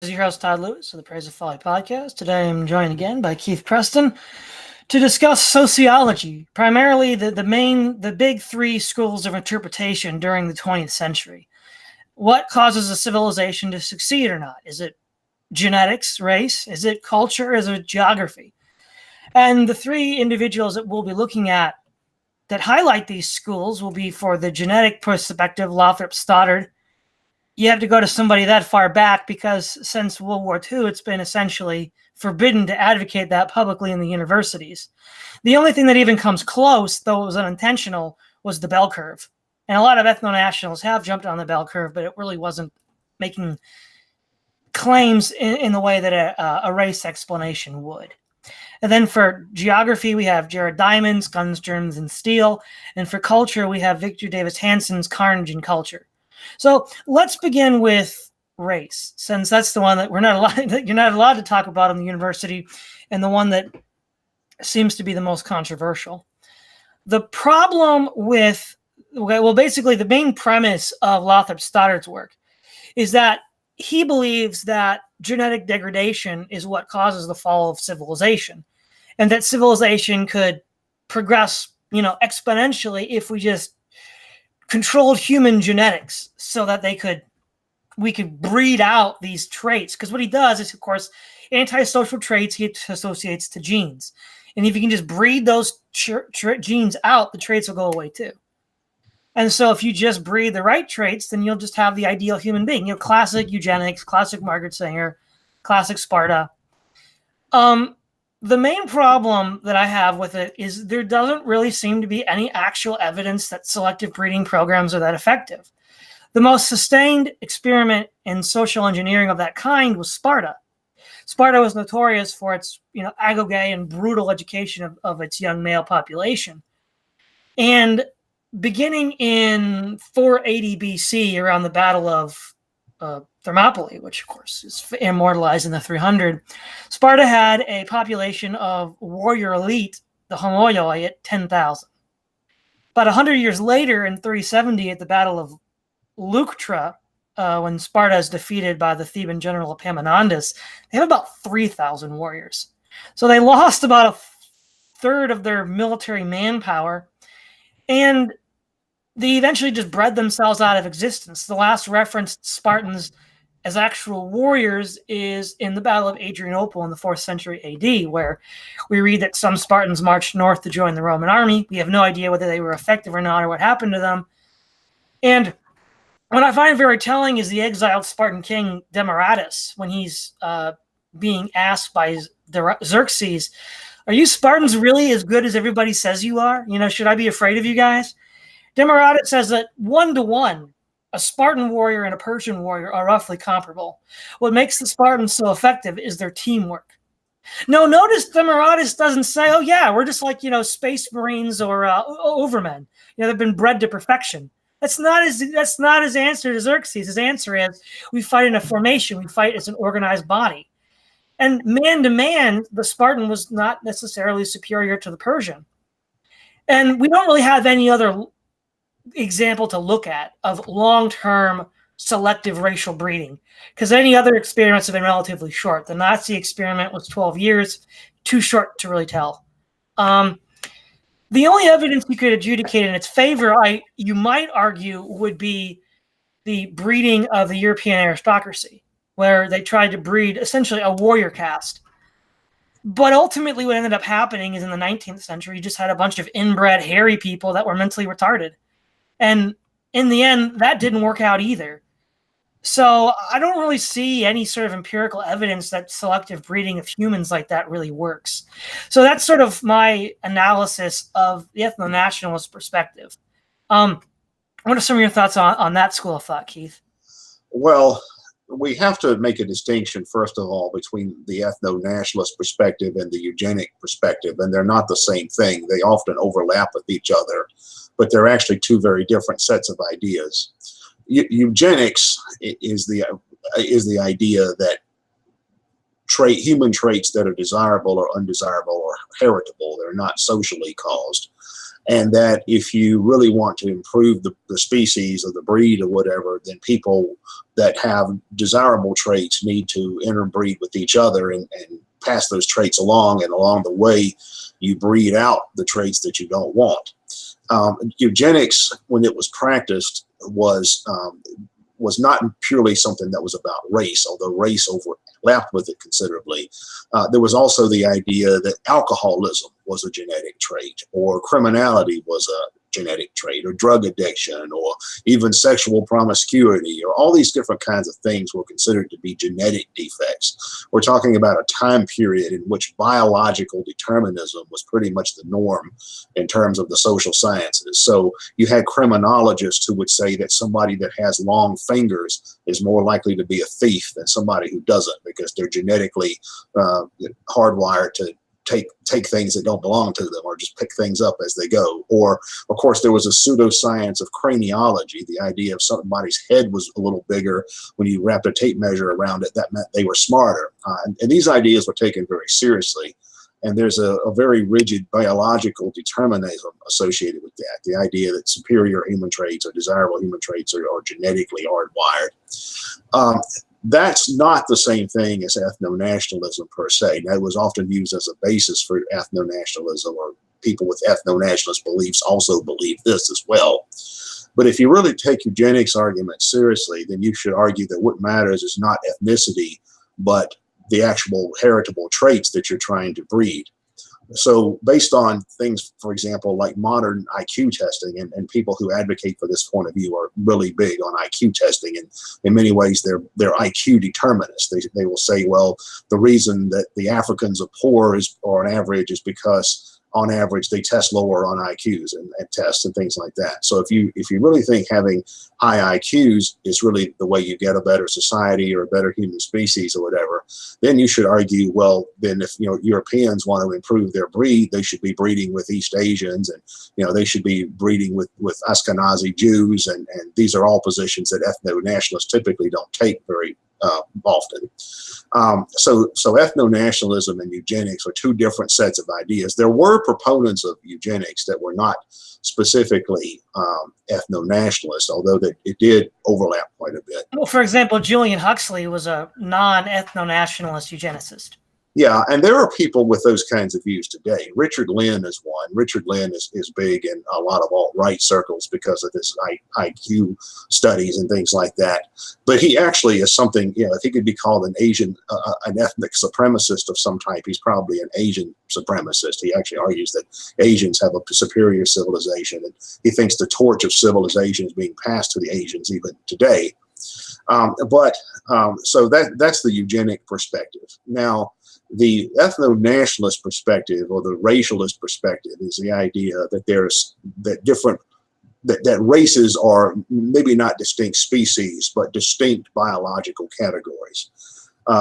This is your host, Todd Lewis of the Praise of Folly podcast. Today I'm joined again by Keith Preston to discuss sociology, primarily the big three schools of interpretation during the 20th century. What causes a civilization to succeed or not? Is it genetics, race? Is it culture? Is it geography? And the three individuals that we'll be looking at that highlight these schools will be, for the genetic perspective, Lothrop Stoddard. You have to go to somebody that far back because since World War II, it's been essentially forbidden to advocate that publicly in the universities. The only thing that even comes close, though it was unintentional, was the bell curve. And a lot of ethno-nationals have jumped on the bell curve, but it really wasn't making claims in the way that a race explanation would. And then for geography, we have Jared Diamond's Guns, Germs, and Steel. And for culture, we have Victor Davis Hanson's Carnage and Culture. So let's begin with race, since that's the one that you're not allowed to talk about in the university, and the one that seems to be the most controversial. The problem with, basically the main premise of Lothrop Stoddard's work is that he believes that genetic degradation is what causes the fall of civilization, and that civilization could progress, exponentially if we just controlled human genetics so that we could breed out these traits. Because what he does is, of course, antisocial traits he associates to genes. And if you can just breed those genes out, the traits will go away too. And so if you just breed the right traits, then you'll just have the ideal human being. Classic eugenics, classic Margaret Sanger, classic Sparta. The main problem that I have with it is there doesn't really seem to be any actual evidence that selective breeding programs are that effective. The most sustained experiment in social engineering of that kind was Sparta. Sparta was notorious for its, agogay and brutal education of its young male population. And beginning in 480 BC, around the Battle of Thermopylae, which of course is immortalized in the 300, Sparta had a population of warrior elite, the homoioi, at 10,000. About 100 years later, in 370, at the Battle of Leuctra, when Sparta is defeated by the Theban general Epaminondas, they have about 3,000 warriors. So they lost about a third of their military manpower, and they eventually just bred themselves out of existence. The last reference to Spartans as actual warriors is in the Battle of Adrianople in the 4th century AD, where we read that some Spartans marched north to join the Roman army. We have no idea whether they were effective or not, or what happened to them. And what I find very telling is the exiled Spartan king Demaratus, when he's being asked by Xerxes, "Are you Spartans really as good as everybody says you are? Should I be afraid of you guys?" Demaratus says that 1-to-1, a Spartan warrior and a Persian warrior are roughly comparable. What makes the Spartans so effective is their teamwork. No, notice Demaratus doesn't say, "Oh yeah, we're just like, space marines or overmen. They've been bred to perfection." That's not his answer to Xerxes. His answer is, we fight in a formation. We fight as an organized body. And man to man, the Spartan was not necessarily superior to the Persian. And we don't really have any other example to look at of long-term selective racial breeding, because any other experiments have been relatively short. The Nazi experiment was 12 years, too short to really tell. The only evidence you could adjudicate in its favor, you might argue, would be the breeding of the European aristocracy, where they tried to breed essentially a warrior caste. But ultimately what ended up happening is in the 19th century, you just had a bunch of inbred, hairy people that were mentally retarded. And in the end, that didn't work out either. So I don't really see any sort of empirical evidence that selective breeding of humans like that really works. So that's sort of my analysis of the ethno-nationalist perspective. What are some of your thoughts on that school of thought, Keith? Well, we have to make a distinction, first of all, between the ethno-nationalist perspective and the eugenic perspective, and they're not the same thing. They often overlap with each other, but they're actually two very different sets of ideas. Eugenics is the idea that human traits that are desirable or undesirable or heritable, they're not socially caused, and that if you really want to improve the species or the breed or whatever, then people that have desirable traits need to interbreed with each other and pass those traits along, and along the way you breed out the traits that you don't want. Eugenics, when it was practiced, was not purely something that was about race, although race overlapped with it considerably. There was also the idea that alcoholism was a genetic trait, or criminality was a genetic trait, or drug addiction, or even sexual promiscuity, or all these different kinds of things were considered to be genetic defects. We're talking about a time period in which biological determinism was pretty much the norm in terms of the social sciences. So you had criminologists who would say that somebody that has long fingers is more likely to be a thief than somebody who doesn't, because they're genetically hardwired to take things that don't belong to them, or just pick things up as they go. Or, of course, there was a pseudoscience of craniology, the idea of somebody's head was a little bigger when you wrapped a tape measure around it. That meant they were smarter. And these ideas were taken very seriously. And there's a very rigid biological determinism associated with that, the idea that superior human traits or desirable human traits are genetically hardwired. That's not the same thing as ethno-nationalism per se. That was often used as a basis for ethno-nationalism, or people with ethno-nationalist beliefs also believe this as well. But if you really take eugenics arguments seriously, then you should argue that what matters is not ethnicity, but the actual heritable traits that you're trying to breed. So based on things, for example, like modern IQ testing, and people who advocate for this point of view are really big on IQ testing, and in many ways they're IQ determinists. They will say, well, the reason that the Africans are poor or on average is because on average they test lower on IQs and tests and things like that. So if you really think having high IQs is really the way you get a better society or a better human species or whatever, then you should argue, well, then if Europeans want to improve their breed, they should be breeding with East Asians, and they should be breeding with Ashkenazi Jews, and these are all positions that ethno-nationalists typically don't take very often. So ethno-nationalism and eugenics are two different sets of ideas. There were proponents of eugenics that were not specifically ethno-nationalists, although it did overlap quite a bit. Well, for example, Julian Huxley was a non-ethno-nationalist eugenicist. Yeah, and there are people with those kinds of views today. Richard Lynn is one. Richard Lynn is big in a lot of alt-right circles because of his IQ studies and things like that. But he actually is something, if he could be called an Asian, an ethnic supremacist of some type, he's probably an Asian supremacist. He actually argues that Asians have a superior civilization, and he thinks the torch of civilization is being passed to the Asians even today. So that's the eugenic perspective. Now, the ethno-nationalist perspective, or the racialist perspective, is the idea that that races are maybe not distinct species, but distinct biological categories.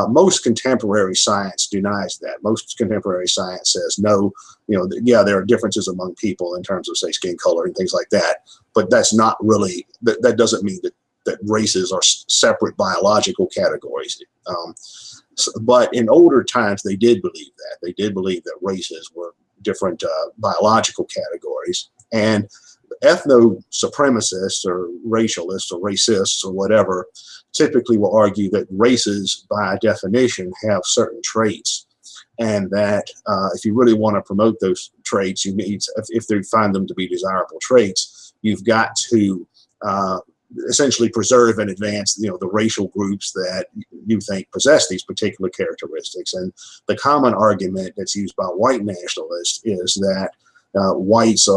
Most contemporary science denies that. Most contemporary science says no. There are differences among people in terms of, say, skin color and things like that, but that's not really. That doesn't mean that races are separate biological categories. But in older times, they did believe that. They did believe that races were different biological categories. And ethno-supremacists or racialists or racists or whatever typically will argue that races, by definition, have certain traits. And that if you really want to promote those traits, you need, if they find them to be desirable traits, you've got to essentially preserve and advance, the racial groups that you think possess these particular characteristics. And the common argument that's used by white nationalists is that whites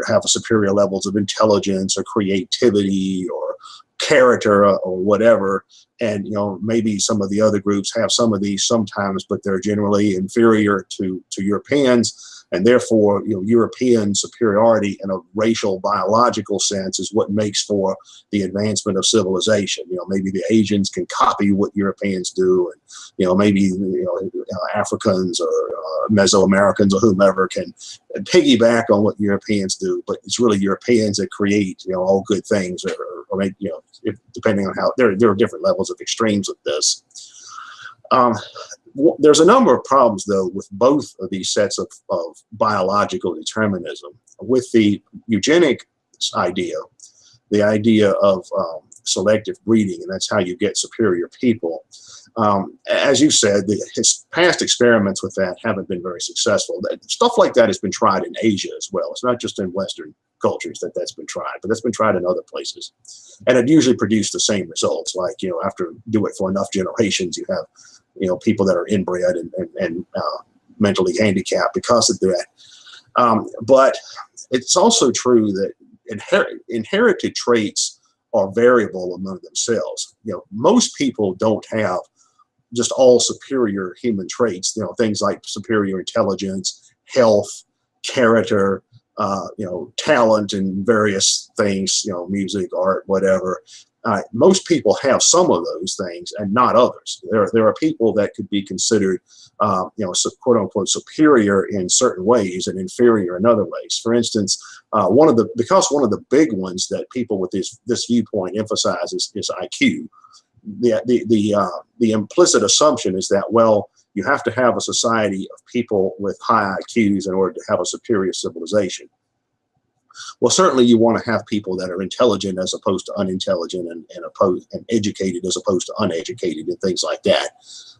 have superior levels of intelligence or creativity or character or whatever, and maybe some of the other groups have some of these sometimes, but they're generally inferior to Europeans. And therefore, European superiority in a racial, biological sense is what makes for the advancement of civilization. Maybe the Asians can copy what Europeans do, and maybe Africans or Mesoamericans or whomever can piggyback on what Europeans do. But it's really Europeans that create, all good things, or depending on how there are different levels of extremes of this. There's a number of problems, though, with both of these sets of biological determinism. With the eugenic idea, the idea of selective breeding, and that's how you get superior people. As you said, his past experiments with that haven't been very successful. Stuff like that has been tried in Asia as well. It's not just in Western cultures that's been tried, but that's been tried in other places. And it usually produced the same results. Like, after do it for enough generations, you have, people that are inbred and mentally handicapped because of that. But it's also true that inherited traits are variable among themselves. Most people don't have just all superior human traits, things like superior intelligence, health, character, talent in various things, music, art, whatever. Most people have some of those things and not others. There are people that could be considered, quote unquote, superior in certain ways and inferior in other ways. For instance, one of the big ones that people with this viewpoint emphasize is IQ. The implicit assumption is that, well, you have to have a society of people with high IQs in order to have a superior civilization. Well, certainly you want to have people that are intelligent as opposed to unintelligent, and educated as opposed to uneducated, and things like that.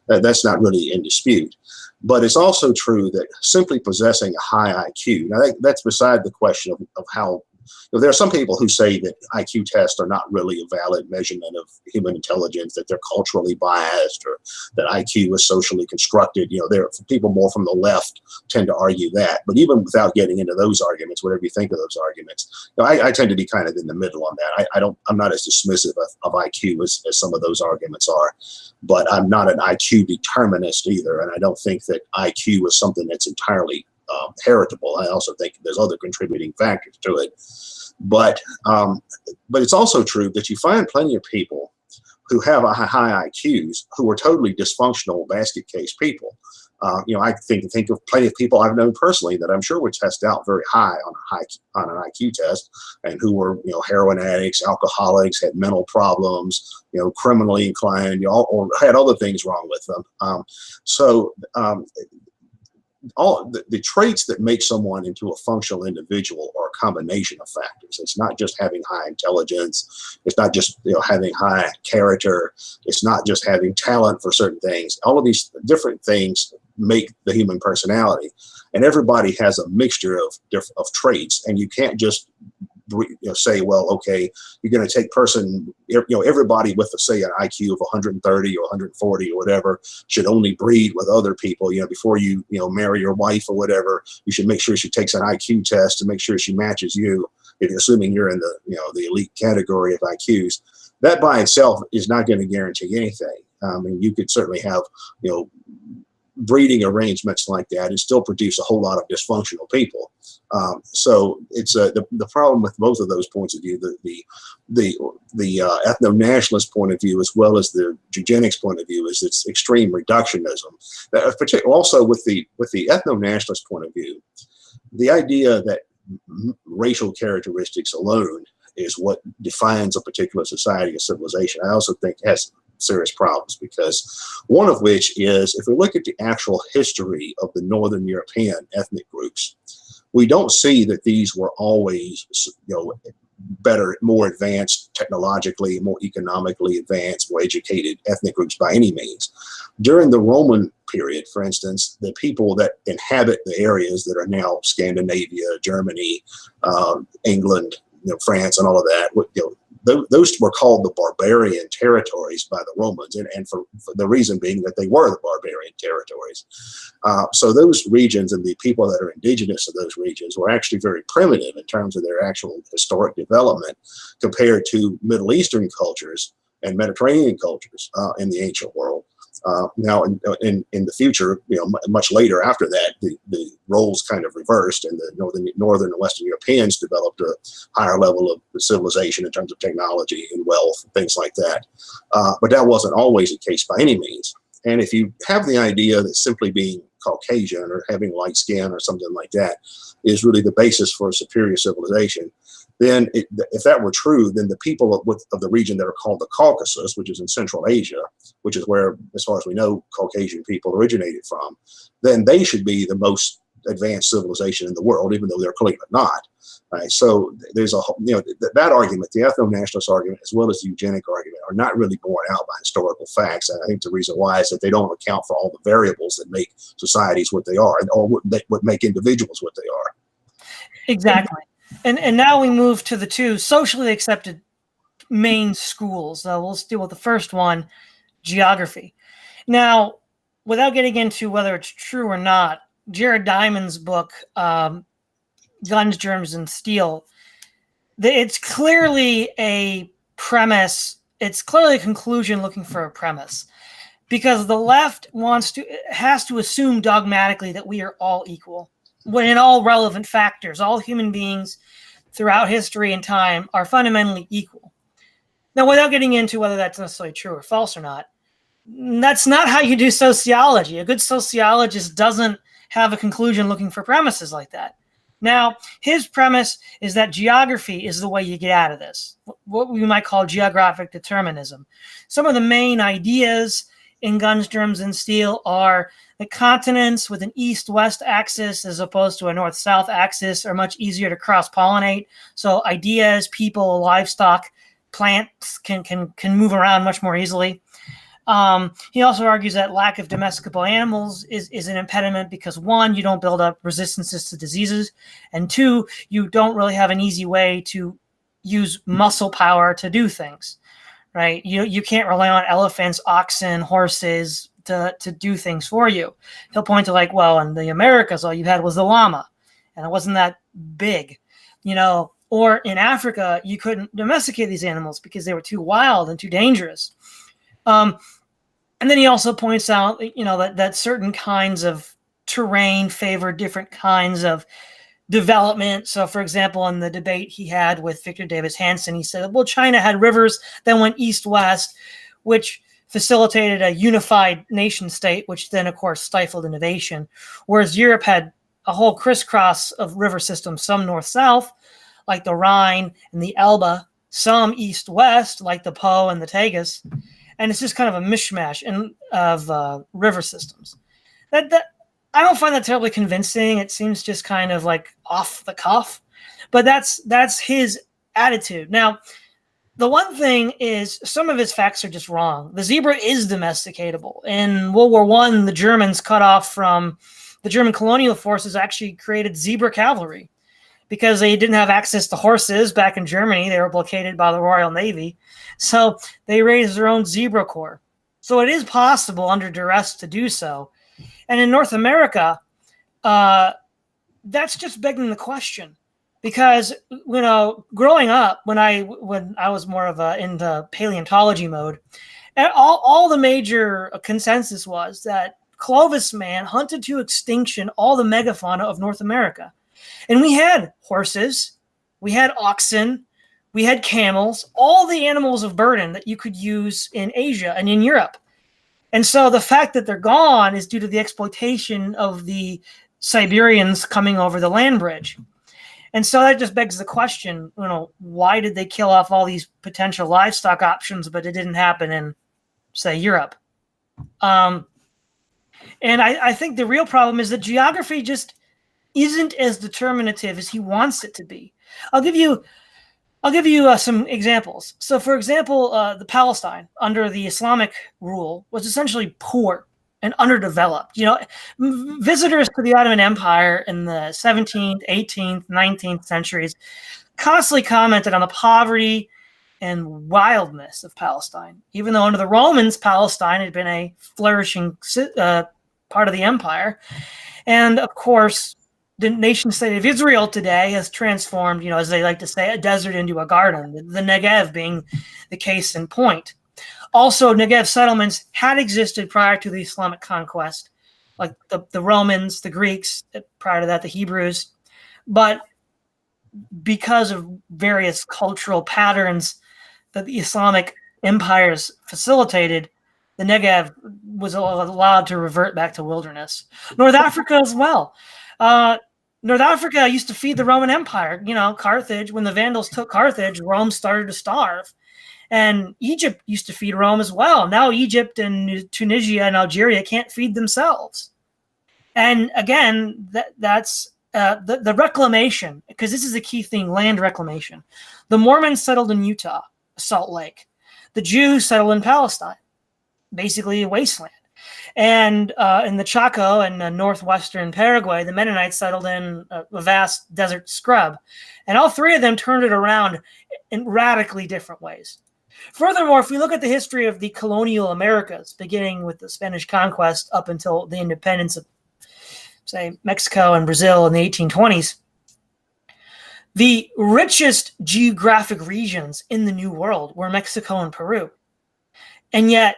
That's not really in dispute. But it's also true that simply possessing a high IQ, now that's beside the question of how. There are some people who say that IQ tests are not really a valid measurement of human intelligence, that they're culturally biased, or that IQ is socially constructed. There are people more from the left tend to argue that. But even without getting into those arguments, whatever you think of those arguments, I tend to be kind of in the middle on that. I'm not as dismissive of IQ as some of those arguments are, but I'm not an IQ determinist either, and I don't think that IQ is something that's entirely heritable. I also think there's other contributing factors to it, but it's also true that you find plenty of people who have high IQs who are totally dysfunctional basket case people. I think of plenty of people I've known personally that I'm sure would test out very high on an IQ test, and who were heroin addicts, alcoholics, had mental problems, criminally inclined, or had other things wrong with them. All the traits that make someone into a functional individual are a combination of factors. It's not just having high intelligence. It's not just having high character. It's not just having talent for certain things. All of these different things make the human personality, and everybody has a mixture of traits. And you can't just say, well, okay, you're going to take everybody with, say, an IQ of 130 or 140 or whatever should only breed with other people. Before you marry your wife or whatever, you should make sure she takes an IQ test to make sure she matches you, assuming you're in the elite category of IQs. That by itself is not going to guarantee anything. You could certainly have breeding arrangements like that and still produce a whole lot of dysfunctional people. So it's the problem with both of those points of view, the ethno-nationalist point of view as well as the eugenics point of view, is its extreme reductionism. Also with the ethno-nationalist point of view, the idea that racial characteristics alone is what defines a particular society or civilization, I also think has serious problems, because one of which is, if we look at the actual history of the Northern European ethnic groups, we don't see that these were always, better, more advanced technologically, more economically advanced, more educated ethnic groups by any means. During the Roman period, for instance, the people that inhabit the areas that are now Scandinavia, Germany, England, France, and all of that, those were called the barbarian territories by the Romans, and for the reason being that they were the barbarian territories. So those regions and the people that are indigenous to those regions were actually very primitive in terms of their actual historic development compared to Middle Eastern cultures and Mediterranean cultures in the ancient world. Now, in the future, much later after that, the roles kind of reversed, and the northern and Western Europeans developed a higher level of civilization in terms of technology and wealth and things like that. But that wasn't always the case by any means. And if you have the idea that simply being Caucasian or having light skin or something like that is really the basis for a superior civilization, then if that were true, then the people of the region that are called the Caucasus, which is in Central Asia, which is where, as far as we know, Caucasian people originated from, then they should be the most advanced civilization in the world, even though they're clearly not. Right? So there's that argument, the ethno-nationalist argument, as well as the eugenic argument, are not really borne out by historical facts. And I think the reason why is that they don't account for all the variables that make societies what they are, or what make individuals what they are. Exactly. And now we move to the two socially accepted main schools. We'll deal with the first one, geography. Now, without getting into whether it's true or not, Jared Diamond's book, Guns, Germs, and Steel, it's clearly a premise. It's clearly a conclusion looking for a premise, because the left has to assume dogmatically that we are all equal, when in all relevant factors, all human beings throughout history and time are fundamentally equal. Now, without getting into whether that's necessarily true or false or not, that's not how you do sociology. A good sociologist doesn't have a conclusion looking for premises like that. Now, his premise is that geography is the way you get out of this, what we might call geographic determinism. Some of the main ideas in Guns, Germs, and Steel are the continents with an east-west axis as opposed to a north-south axis are much easier to cross-pollinate. So ideas, people, livestock, plants can move around much more easily. He also argues that lack of domesticable animals is an impediment because, one, you don't build up resistances to diseases, and two, you don't really have an easy way to use muscle power to do things, right? You can't rely on elephants, oxen, horses to do things for you. He'll point to like, well, in the Americas, all you had was the llama, and it wasn't that big, or in Africa, you couldn't domesticate these animals because they were too wild and too dangerous. And then he also points out, that certain kinds of terrain favor different kinds of development. So, for example, in the debate he had with Victor Davis Hanson, he said, well, China had rivers that went east-west, which facilitated a unified nation state, which then, of course, stifled innovation. Whereas Europe had a whole crisscross of river systems, some north-south, like the Rhine and the Elbe, some east-west, like the Po and the Tagus. And it's just kind of a mishmash of river systems. That I don't find that terribly convincing. It seems just kind of like off the cuff, but that's his attitude. Now, the one thing is some of his facts are just wrong. The zebra is domesticatable. In World War I, the Germans cut off from the German colonial forces actually created zebra cavalry because they didn't have access to horses back in Germany. They were blockaded by the Royal Navy. So they raised their own zebra corps. So it is possible under duress to do so. And in North America, that's just begging the question. Because, growing up, when I was more of into paleontology mode, all the major consensus was that Clovis man hunted to extinction all the megafauna of North America. And we had horses, we had oxen, we had camels, all the animals of burden that you could use in Asia and in Europe. And so the fact that they're gone is due to the exploitation of the Siberians coming over the land bridge. And so that just begs the question, why did they kill off all these potential livestock options, but it didn't happen in, say, Europe? And I think the real problem is that geography just isn't as determinative as he wants it to be. I'll give you some examples. So, for example, the Palestine under the Islamic rule was essentially poor and underdeveloped. Visitors to the Ottoman Empire in the 17th, 18th, 19th centuries constantly commented on the poverty and wildness of Palestine, even though under the Romans, Palestine had been a flourishing part of the empire. And, of course, the nation state of Israel today has transformed, as they like to say, a desert into a garden, the Negev being the case in point. Also, Negev settlements had existed prior to the Islamic conquest, like the Romans, the Greeks, prior to that, the Hebrews. But because of various cultural patterns that the Islamic empires facilitated, the Negev was allowed to revert back to wilderness. North Africa as well. North Africa used to feed the Roman Empire. Carthage, when the Vandals took Carthage, Rome started to starve. And Egypt used to feed Rome as well. Now Egypt and Tunisia and Algeria can't feed themselves. And again, that's the reclamation, because this is a key thing, land reclamation. The Mormons settled in Utah, Salt Lake. The Jews settled in Palestine, basically a wasteland. And in the Chaco and northwestern Paraguay, the Mennonites settled in a vast desert scrub. And all three of them turned it around in radically different ways. Furthermore, if we look at the history of the colonial Americas, beginning with the Spanish conquest up until the independence of, say, Mexico and Brazil in the 1820s, the richest geographic regions in the New World were Mexico and Peru. And yet,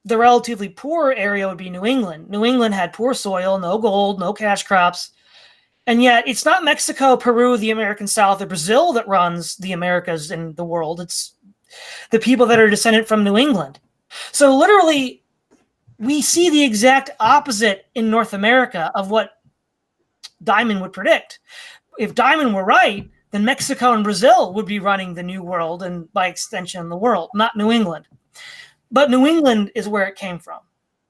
the relatively poor area would be New England. New England had poor soil, no gold, no cash crops. And yet, it's not Mexico, Peru, the American South, or Brazil that runs the Americas and the world. It's the people that are descendant from New England. So literally, we see the exact opposite in North America of what Diamond would predict. If Diamond were right, then Mexico and Brazil would be running the New World and by extension the world, not New England. But New England is where it came from.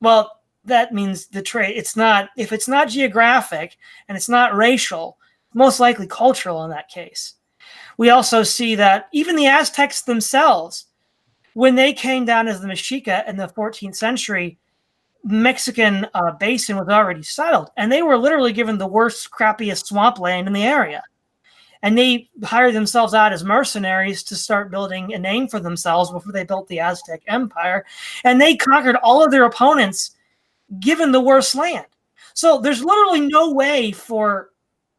Well, that means the trait. If it's not geographic and it's not racial, most likely cultural in that case. We also see that even the Aztecs themselves, when they came down as the Mexica in the 14th century, Mexican basin was already settled, and they were literally given the worst, crappiest swampland in the area. And they hired themselves out as mercenaries to start building a name for themselves before they built the Aztec Empire. And they conquered all of their opponents, given the worst land. So there's literally no way for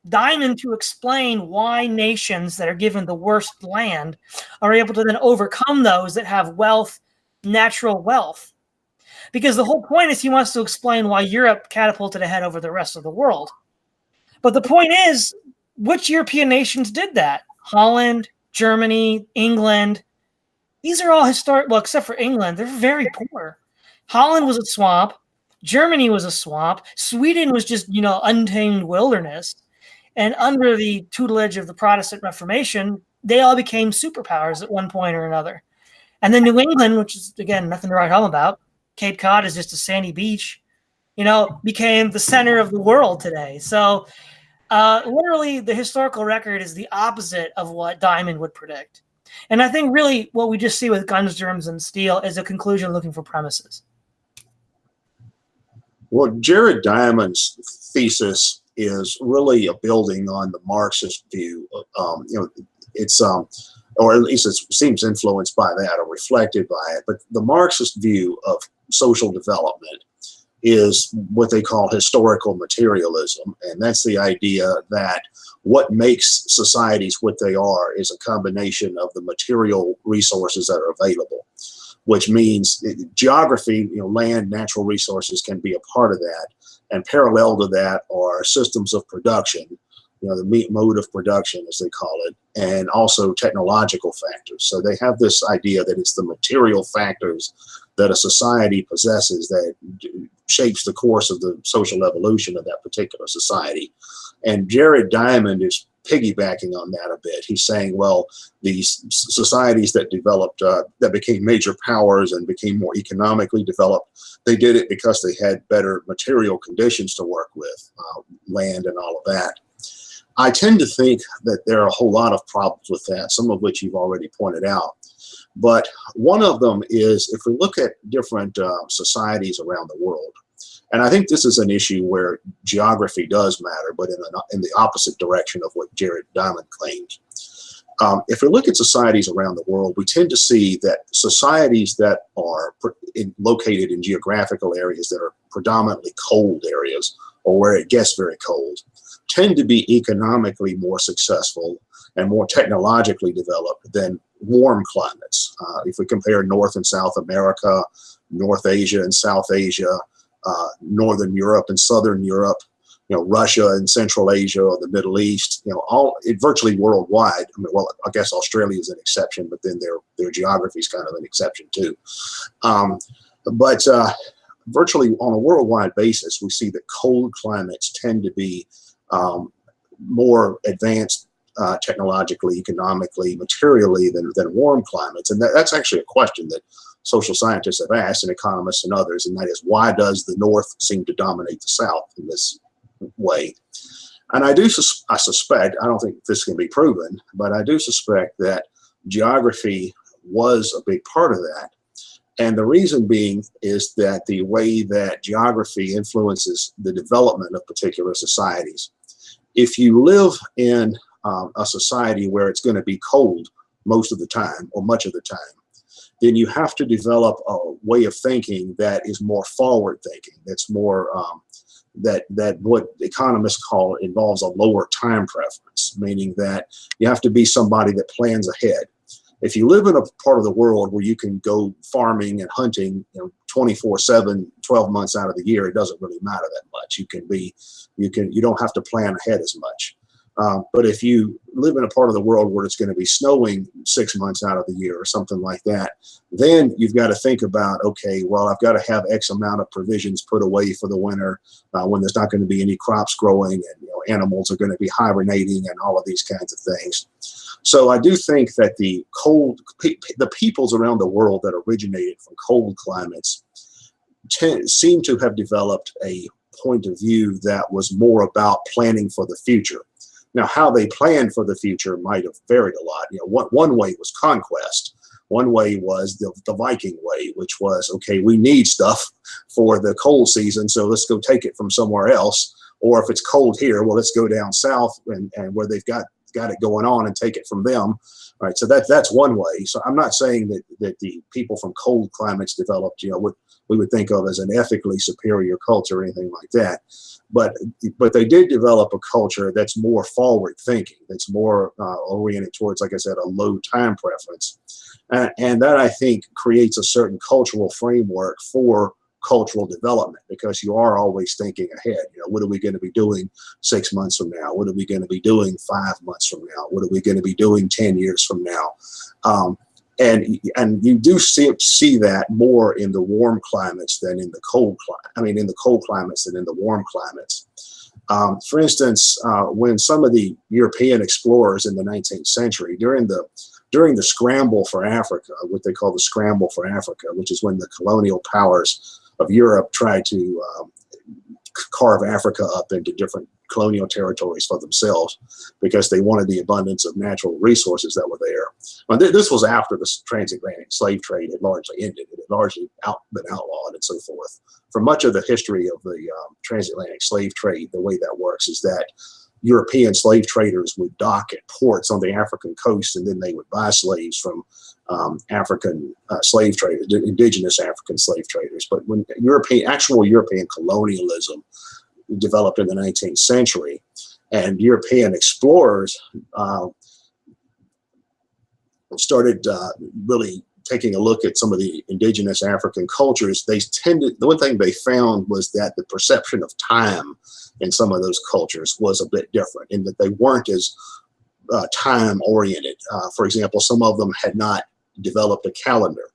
Diamond to explain why nations that are given the worst land are able to then overcome those that have wealth, natural wealth. Because the whole point is he wants to explain why Europe catapulted ahead over the rest of the world. But the point is, which European nations did that? Holland, Germany, England. These are all historic, well, except for England, they're very poor. Holland was a swamp. Germany was a swamp. Sweden was just, untamed wilderness. And under the tutelage of the Protestant Reformation, they all became superpowers at one point or another. And then New England, which is, again, nothing to write home about, Cape Cod is just a sandy beach, became the center of the world today. So literally the historical record is the opposite of what Diamond would predict. And I think really what we just see with guns, germs, and steel is a conclusion looking for premises. Well, Jared Diamond's thesis is really a building on the Marxist view. It's or at least it seems influenced by that or reflected by it. But the Marxist view of social development is what they call historical materialism. And that's the idea that what makes societies what they are is a combination of the material resources that are available, which means geography, land, natural resources can be a part of that. And parallel to that are systems of production, the mode of production, as they call it, and also technological factors. So they have this idea that it's the material factors that a society possesses that shapes the course of the social evolution of that particular society. And Jared Diamond is piggybacking on that a bit. He's saying, well, these societies that developed, that became major powers and became more economically developed, they did it because they had better material conditions to work with, land and all of that. I tend to think that there are a whole lot of problems with that, some of which you've already pointed out. But one of them is if we look at different societies around the world, and I think this is an issue where geography does matter, but in the opposite direction of what Jared Diamond claims. If we look at societies around the world, we tend to see that societies that are located in geographical areas that are predominantly cold areas, or where it gets very cold, tend to be economically more successful and more technologically developed than warm climates. If we compare North and South America, North Asia and South Asia, Northern Europe and Southern Europe, Russia and Central Asia or the Middle East, virtually worldwide. I guess Australia is an exception, but then their geography is kind of an exception too. But virtually on a worldwide basis, we see that cold climates tend to be more advanced technologically, economically, materially than warm climates. And that's actually a question that social scientists have asked, and economists and others, and that is, why does the North seem to dominate the South in this way? And I suspect, I don't think this can be proven, but I do suspect that geography was a big part of that. And the reason being is that the way that geography influences the development of particular societies. If you live in a society where it's going to be cold most of the time or much of the time, then you have to develop a way of thinking that is more forward thinking, that's more that what economists call involves a lower time preference, meaning that you have to be somebody that plans ahead. If you live in a part of the world where you can go farming and hunting, 24/7, 12 months out of the year, it doesn't really matter that much. You don't have to plan ahead as much. But if you live in a part of the world where it's going to be snowing 6 months out of the year or something like that, then you've got to think about, okay, well, I've got to have X amount of provisions put away for the winter when there's not going to be any crops growing, and animals are going to be hibernating and all of these kinds of things. So I do think that the peoples around the world that originated from cold climates seem to have developed a point of view that was more about planning for the future. Now, how they planned for the future might have varied a lot. One way was conquest. One way was the Viking way, which was, okay, we need stuff for the cold season, so let's go take it from somewhere else. Or if it's cold here, well, let's go down south and where they've got it going on and take it from them. All right, so that's one way. So I'm not saying that the people from cold climates developed, what we would think of as an ethically superior culture or anything like that. But they did develop a culture that's more forward thinking, that's more oriented towards, like I said, a low time preference. And that, I think, creates a certain cultural framework for cultural development, because you are always thinking ahead. What are we going to be doing 6 months from now? What are we going to be doing 5 months from now? What are we going to be doing 10 years from now? And you do see that more in the warm climates than in the cold in the cold climates than in the warm climates. For instance, when some of the European explorers in the 19th century, during the scramble for Africa, what they call the scramble for Africa, which is when the colonial powers of Europe tried to carve Africa up into different colonial territories for themselves because they wanted the abundance of natural resources that were there. Well, this was after the transatlantic slave trade had largely ended. It had largely been outlawed and so forth. For much of the history of the transatlantic slave trade, the way that works is that European slave traders would dock at ports on the African coast, and then they would buy slaves from African slave traders, indigenous African slave traders. But when actual European colonialism developed in the 19th century, and European explorers started really taking a look at some of the indigenous African cultures, the one thing they found was that the perception of time in some of those cultures was a bit different, in that they weren't as time oriented. For example, some of them had not developed a calendar.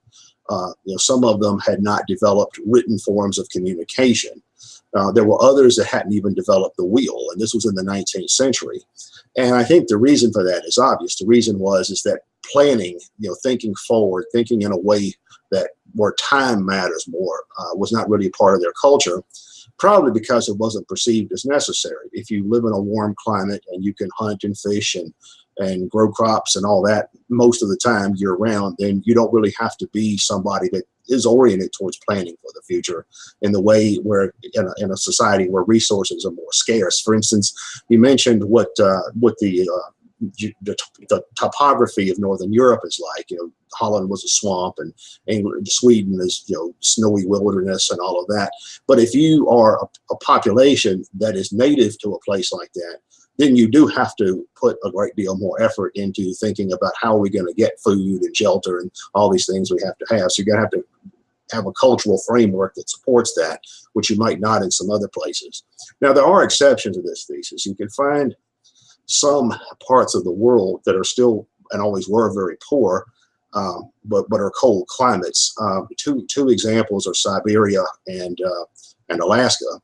Some of them had not developed written forms of communication. There were others that hadn't even developed the wheel, and this was in the 19th century. And I think the reason for that is obvious. The reason is that planning, thinking forward, thinking in a way that where time matters more, was not really a part of their culture, probably because it wasn't perceived as necessary. If you live in a warm climate and you can hunt and fish and grow crops and all that most of the time year round, then you don't really have to be somebody that is oriented towards planning for the future in the way where in a society where resources are more scarce. For instance, you mentioned what the topography of Northern Europe is like. Holland was a swamp, and Sweden is snowy wilderness and all of that. But if you are a population that is native to a place like that, then you do have to put a great deal more effort into thinking about how are we going to get food and shelter and all these things we have to have. So you're going to have a cultural framework that supports that, which you might not in some other places. Now, there are exceptions to this thesis. You can find some parts of the world that are still and always were very poor, but are cold climates. Two examples are Siberia and Alaska.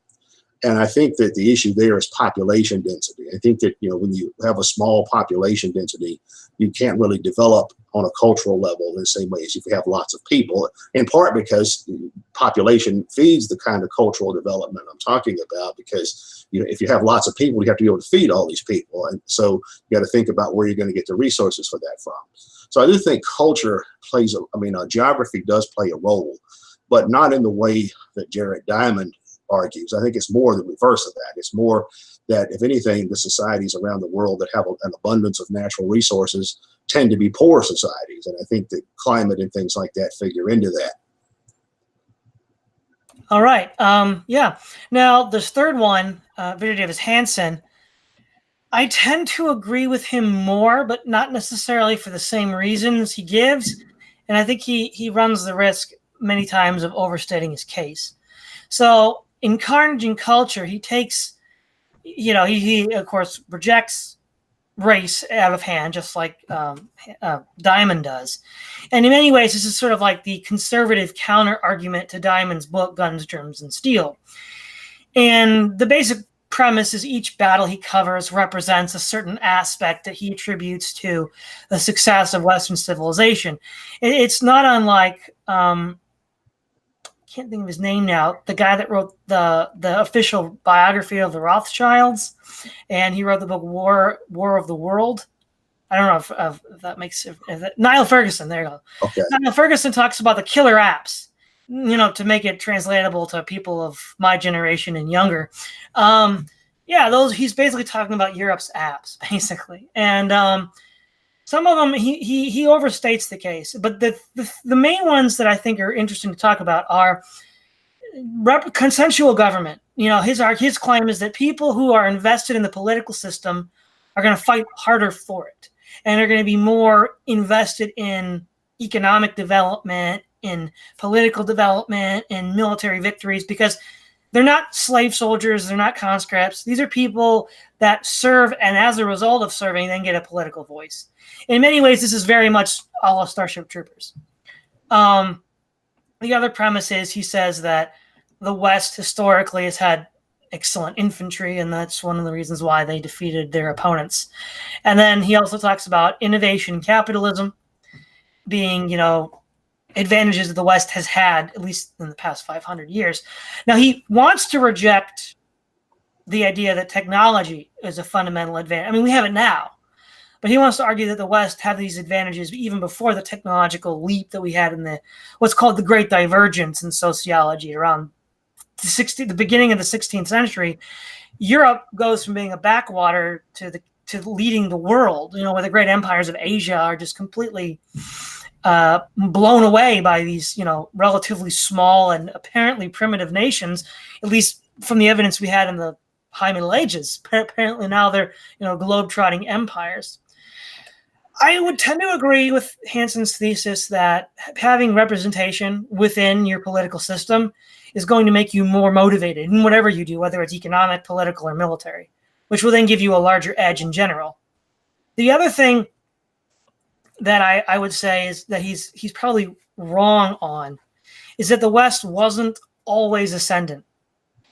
And I think that the issue there is population density. I think that, when you have a small population density, you can't really develop on a cultural level in the same way as if you have lots of people, in part because population feeds the kind of cultural development I'm talking about, because if you have lots of people, you have to be able to feed all these people. And so you got to think about where you're going to get the resources for that from. So I do think culture plays, geography does play a role, but not in the way that Jared Diamond argues. I think it's more the reverse of that. It's more that, if anything, the societies around the world that have an abundance of natural resources tend to be poor societies. And I think that climate and things like that figure into that. All right. Yeah. Now, this third one, Victor Davis Hanson, I tend to agree with him more, but not necessarily for the same reasons he gives. And I think he runs the risk many times of overstating his case. So in Carnage and Culture, he takes, he of course rejects race out of hand, just like Diamond does. And in many ways, this is sort of like the conservative counter argument to Diamond's book, Guns, Germs, and Steel. And the basic premise is each battle he covers represents a certain aspect that he attributes to the success of Western civilization. It's not unlike, can't think of his name now, the guy that wrote the official biography of the Rothschilds, and he wrote the book War of the World. I don't know if that makes it. Niall Ferguson, there you go. Okay. Niall Ferguson talks about the killer apps, to make it translatable to people of my generation and younger. He's basically talking about Europe's apps, basically. And some of them, he overstates the case. But the main ones that I think are interesting to talk about are consensual government. His claim is that people who are invested in the political system are going to fight harder for it, and are going to be more invested in economic development, in political development, in military victories, because they're not slave soldiers, they're not conscripts. These are people that serve, and as a result of serving, then get a political voice. In many ways, this is very much a la Starship Troopers. The other premise is, he says that the West historically has had excellent infantry, and that's one of the reasons why they defeated their opponents. And then he also talks about innovation and capitalism being, advantages that the West has had, at least in the past 500 years. Now, he wants to reject the idea that technology is a fundamental advantage. We have it now, but he wants to argue that the West had these advantages even before the technological leap that we had in what's called the Great Divergence in sociology around the beginning of the 16th century. Europe goes from being a backwater to leading the world, where the great empires of Asia are just completely blown away by these, relatively small and apparently primitive nations, at least from the evidence we had in the High Middle Ages. Apparently now they're, globe-trotting empires. I would tend to agree with Hanson's thesis that having representation within your political system is going to make you more motivated in whatever you do, whether it's economic, political, or military, which will then give you a larger edge in general. The other thing that I would say is that he's probably wrong on is that the West wasn't always ascendant.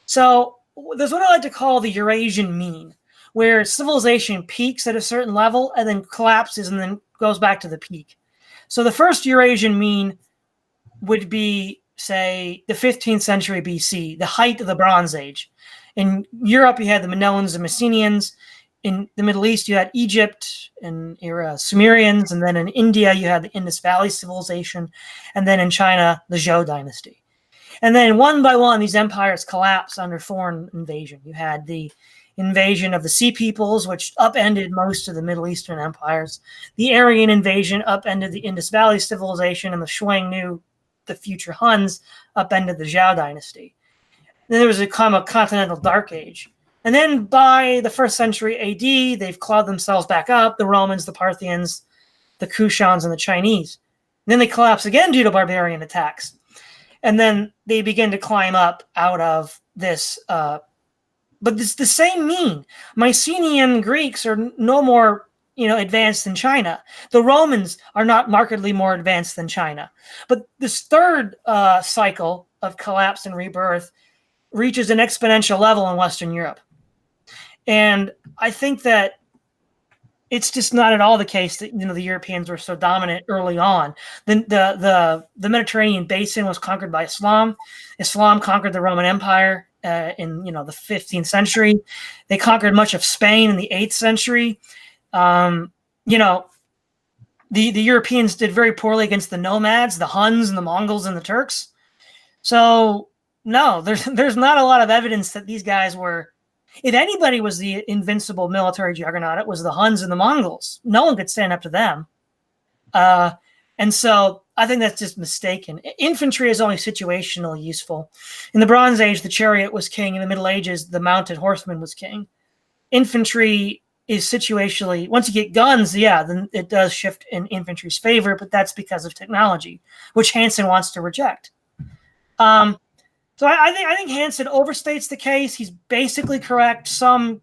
So there's what I like to call the Eurasian mean, where civilization peaks at a certain level and then collapses and then goes back to the peak. So the first Eurasian mean would be, say, the 15th century BC, the height of the Bronze Age. In Europe, you had the Minoans and Mycenaeans. In the Middle East, you had Egypt and Sumerians, and then in India, you had the Indus Valley civilization, and then in China, the Zhou dynasty. And then one by one, these empires collapsed under foreign invasion. You had the invasion of the Sea Peoples, which upended most of the Middle Eastern empires. The Aryan invasion upended the Indus Valley civilization, and the Xiongnu, the future Huns, upended the Zhou dynasty. Then there was a continental dark age. And then by the 1st century AD, they've clawed themselves back up, the Romans, the Parthians, the Kushans, and the Chinese. And then they collapse again due to barbarian attacks. And then they begin to climb up out of this. But it's the same mean. Mycenaean Greeks are no more advanced than China. The Romans are not markedly more advanced than China. But this third cycle of collapse and rebirth reaches an exponential level in Western Europe. And I think that it's just not at all the case that the Europeans were so dominant early on. The Mediterranean basin was conquered by Islam. Islam conquered the Roman Empire in the 15th century. They conquered much of Spain in the 8th century. The Europeans did very poorly against the nomads, the Huns and the Mongols and the Turks. So no, there's not a lot of evidence that these guys were. If anybody was the invincible military juggernaut, it was the Huns and the Mongols. No one could stand up to them. And so I think that's just mistaken. Infantry is only situationally useful. In the Bronze Age, the chariot was king. In the Middle Ages, the mounted horseman was king. Infantry is situationally, once you get guns, then it does shift in infantry's favor, but that's because of technology, which Hanson wants to reject. So I think Hanson overstates the case. He's basically correct. Some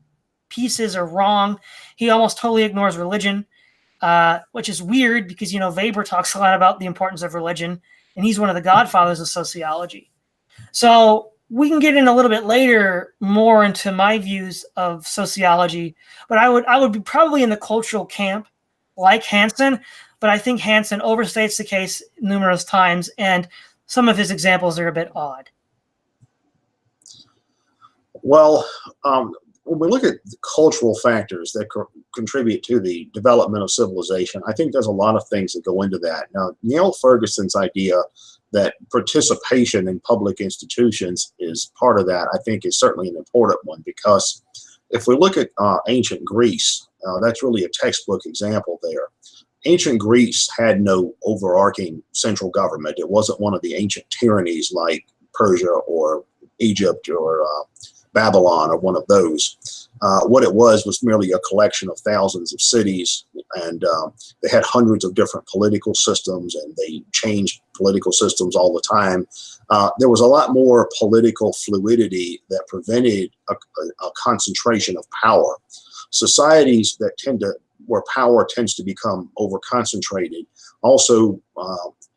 pieces are wrong. He almost totally ignores religion, which is weird because, Weber talks a lot about the importance of religion, and he's one of the godfathers of sociology. So we can get in a little bit later more into my views of sociology, but I would be probably in the cultural camp like Hanson, but I think Hanson overstates the case numerous times, and some of his examples are a bit odd. Well, when we look at the cultural factors that contribute to the development of civilization, I think there's a lot of things that go into that. Now, Neil Ferguson's idea that participation in public institutions is part of that, I think, is certainly an important one, because if we look at ancient Greece, that's really a textbook example there. Ancient Greece had no overarching central government. It wasn't one of the ancient tyrannies like Persia or Egypt or Babylon or one of those. What it was merely a collection of thousands of cities, and they had hundreds of different political systems, and they changed political systems all the time. There was a lot more political fluidity that prevented a concentration of power. Societies that where power tends to become over-concentrated also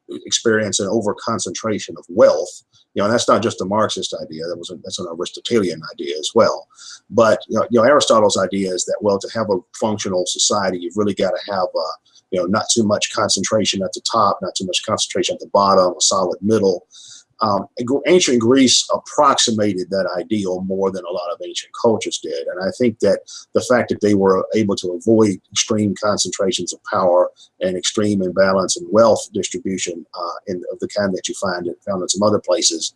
experience an over-concentration of wealth. And that's not just a Marxist idea. That's an Aristotelian idea as well. But Aristotle's idea is that, well, to have a functional society, you've really got to have not too much concentration at the top, not too much concentration at the bottom, a solid middle. Ancient Greece approximated that ideal more than a lot of ancient cultures did. And I think that the fact that they were able to avoid extreme concentrations of power and extreme imbalance in wealth distribution of the kind that you found in some other places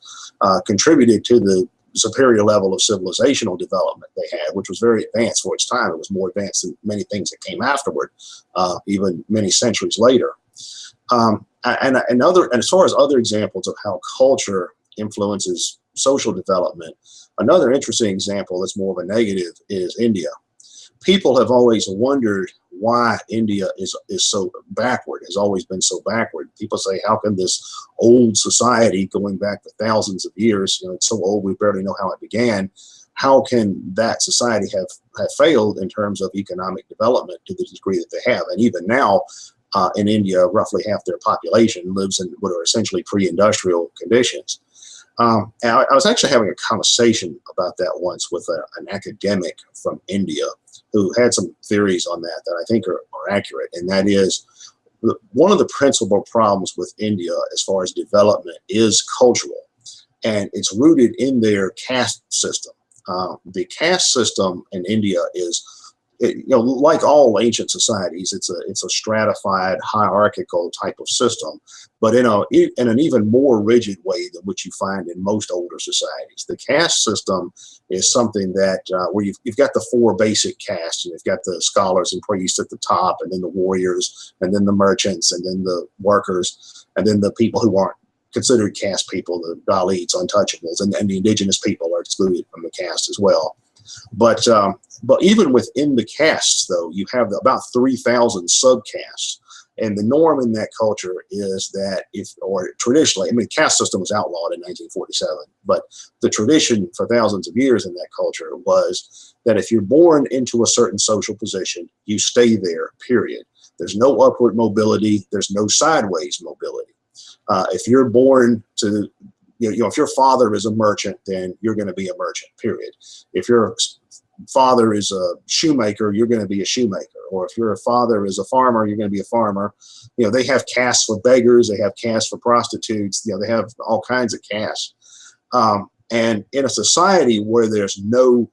contributed to the superior level of civilizational development they had, which was very advanced for its time. It was more advanced than many things that came afterward, even many centuries later. And as far as other examples of how culture influences social development, another interesting example that's more of a negative is India. People have always wondered why India is so backward, has always been so backward. People say, how can this old society going back to thousands of years, it's so old we barely know how it began, how can that society have failed in terms of economic development to the degree that they have? And even now, in India, roughly half their population lives in what are essentially pre-industrial conditions. And I was actually having a conversation about that once with an academic from India who had some theories on that I think are accurate. And that is, one of the principal problems with India as far as development is cultural, and it's rooted in their caste system. The caste system in India is, like all ancient societies, it's a stratified, hierarchical type of system, but in an even more rigid way than what you find in most older societies. The caste system is something that where you've got the four basic castes. You've got the scholars and priests at the top, and then the warriors, and then the merchants, and then the workers, and then the people who aren't considered caste people, the Dalits, untouchables, and the indigenous people are excluded from the caste as well. But even within the castes, though, you have about 3,000 subcastes. And the norm in that culture is that traditionally, the caste system was outlawed in 1947, but the tradition for thousands of years in that culture was that if you're born into a certain social position, you stay there, period. There's no upward mobility. There's no sideways mobility. If you're born to if your father is a merchant, then you're going to be a merchant, period. If your father is a shoemaker, you're going to be a shoemaker. Or if your father is a farmer, you're going to be a farmer. They have castes for beggars. They have castes for prostitutes. They have all kinds of castes. And in a society where there's no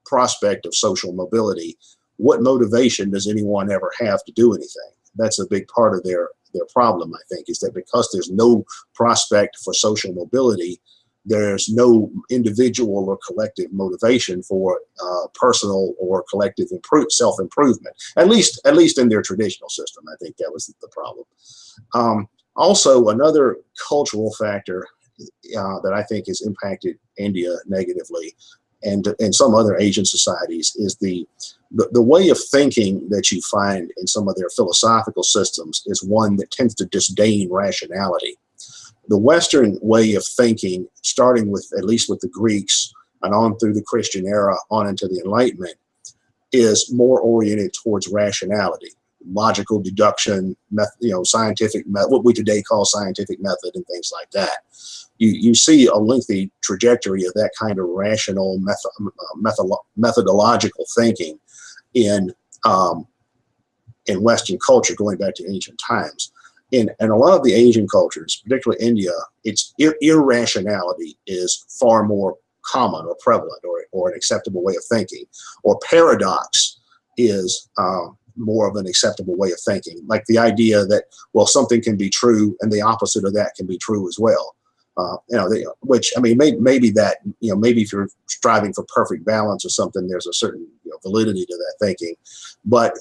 prospect of social mobility, what motivation does anyone ever have to do anything? That's a big part of their problem, I think, is that because there's no prospect for social mobility, there's no individual or collective motivation for personal or collective self-improvement, at least in their traditional system. I think that was the problem. Also, another cultural factor that I think has impacted India negatively and some other Asian societies is the way of thinking that you find in some of their philosophical systems is one that tends to disdain rationality. The Western way of thinking, starting with, at least with the Greeks and on through the Christian era, on into the Enlightenment, is more oriented towards rationality, logical deduction, scientific, what we today call scientific method and things like that. You see a lengthy trajectory of that kind of rational methodological thinking in Western culture going back to ancient times. In a lot of the Asian cultures, particularly India, it's irrationality is far more common or prevalent or an acceptable way of thinking, or paradox is more of an acceptable way of thinking, like the idea that, well, something can be true and the opposite of that can be true as well. Which, I mean, maybe that, maybe if you're striving for perfect balance or something, there's a certain validity to that thinking. But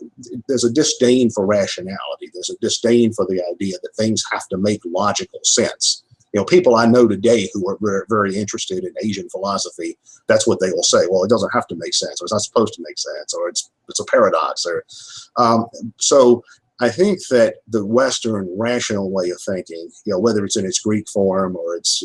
there's a disdain for rationality. There's a disdain for the idea that things have to make logical sense. People I know today who are very, very interested in Asian philosophy, that's what they will say. Well, it doesn't have to make sense, or it's not supposed to make sense, or it's a paradox. Or so I think that the Western rational way of thinking, whether it's in its Greek form or its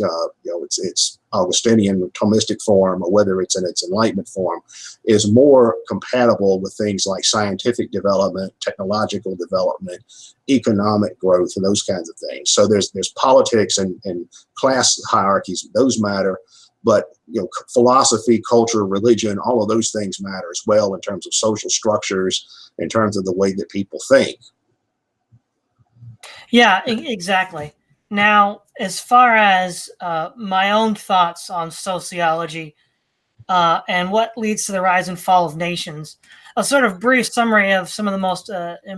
Augustinian Thomistic form, or whether it's in its Enlightenment form, is more compatible with things like scientific development, technological development, economic growth, and those kinds of things. So there's politics and class hierarchies; those matter. But philosophy, culture, religion, all of those things matter as well in terms of social structures, in terms of the way that people think. Yeah, exactly. Now, as far as my own thoughts on sociology and what leads to the rise and fall of nations, a sort of brief summary of some of the most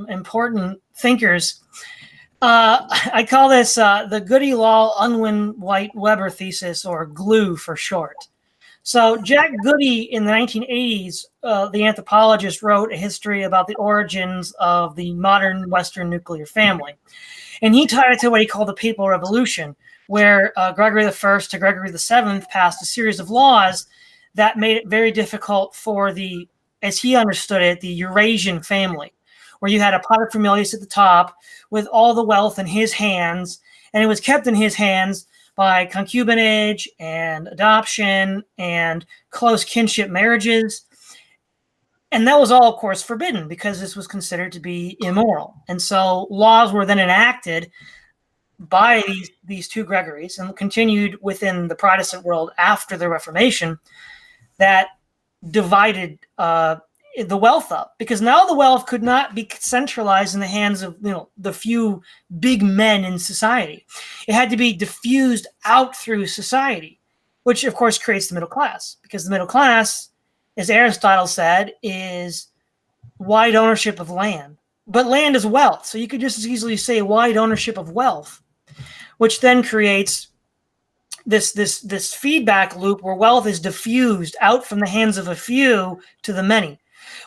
important thinkers. I call this the Goody Law Unwin White Weber thesis, or GLUE for short. So Jack Goody in the 1980s, the anthropologist, wrote a history about the origins of the modern Western nuclear family. And he tied it to what he called the Papal Revolution, where Gregory I to Gregory VII passed a series of laws that made it very difficult for the, as he understood it, the Eurasian family, where you had a paterfamilias at the top with all the wealth in his hands, and it was kept in his hands by concubinage and adoption and close kinship marriages. And that was all, of course, forbidden because this was considered to be immoral. And so laws were then enacted by these two Gregories and continued within the Protestant world after the Reformation that divided the wealth up, because now the wealth could not be centralized in the hands of the few big men in society. It had to be diffused out through society, which of course creates the middle class, because the middle class, as Aristotle said, is wide ownership of land. But land is wealth, so you could just as easily say wide ownership of wealth, which then creates this feedback loop where wealth is diffused out from the hands of a few to the many,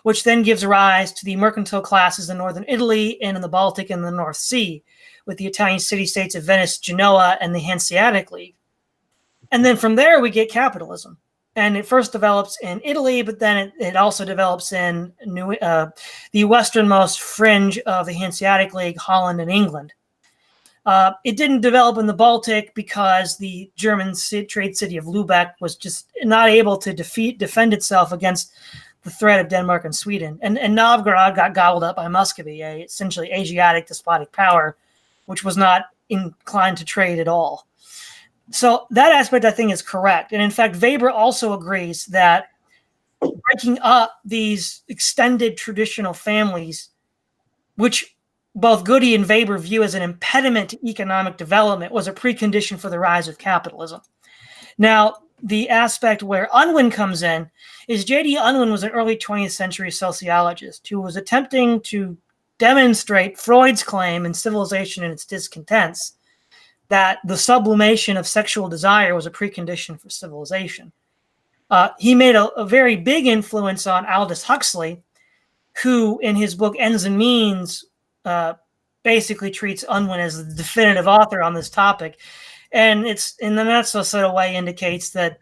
which then gives rise to the mercantile classes in northern Italy and in the Baltic and the North Sea, with the Italian city-states of Venice, Genoa, and the Hanseatic League. And then from there, we get capitalism. And it first develops in Italy, but then it also develops in the westernmost fringe of the Hanseatic League, Holland and England. It didn't develop in the Baltic because the German trade city of Lubeck was just not able to defend itself against the threat of Denmark and Sweden. And Novgorod got gobbled up by Muscovy, a essentially Asiatic despotic power, which was not inclined to trade at all. So that aspect, I think, is correct. And in fact, Weber also agrees that breaking up these extended traditional families, which both Goody and Weber view as an impediment to economic development, was a precondition for the rise of capitalism. Now, the aspect where Unwin comes in is J.D. Unwin was an early 20th century sociologist who was attempting to demonstrate Freud's claim in Civilization and Its Discontents that the sublimation of sexual desire was a precondition for civilization. He made a very big influence on Aldous Huxley, who in his book Ends and Means basically treats Unwin as the definitive author on this topic. And it's in the not so subtle way indicates that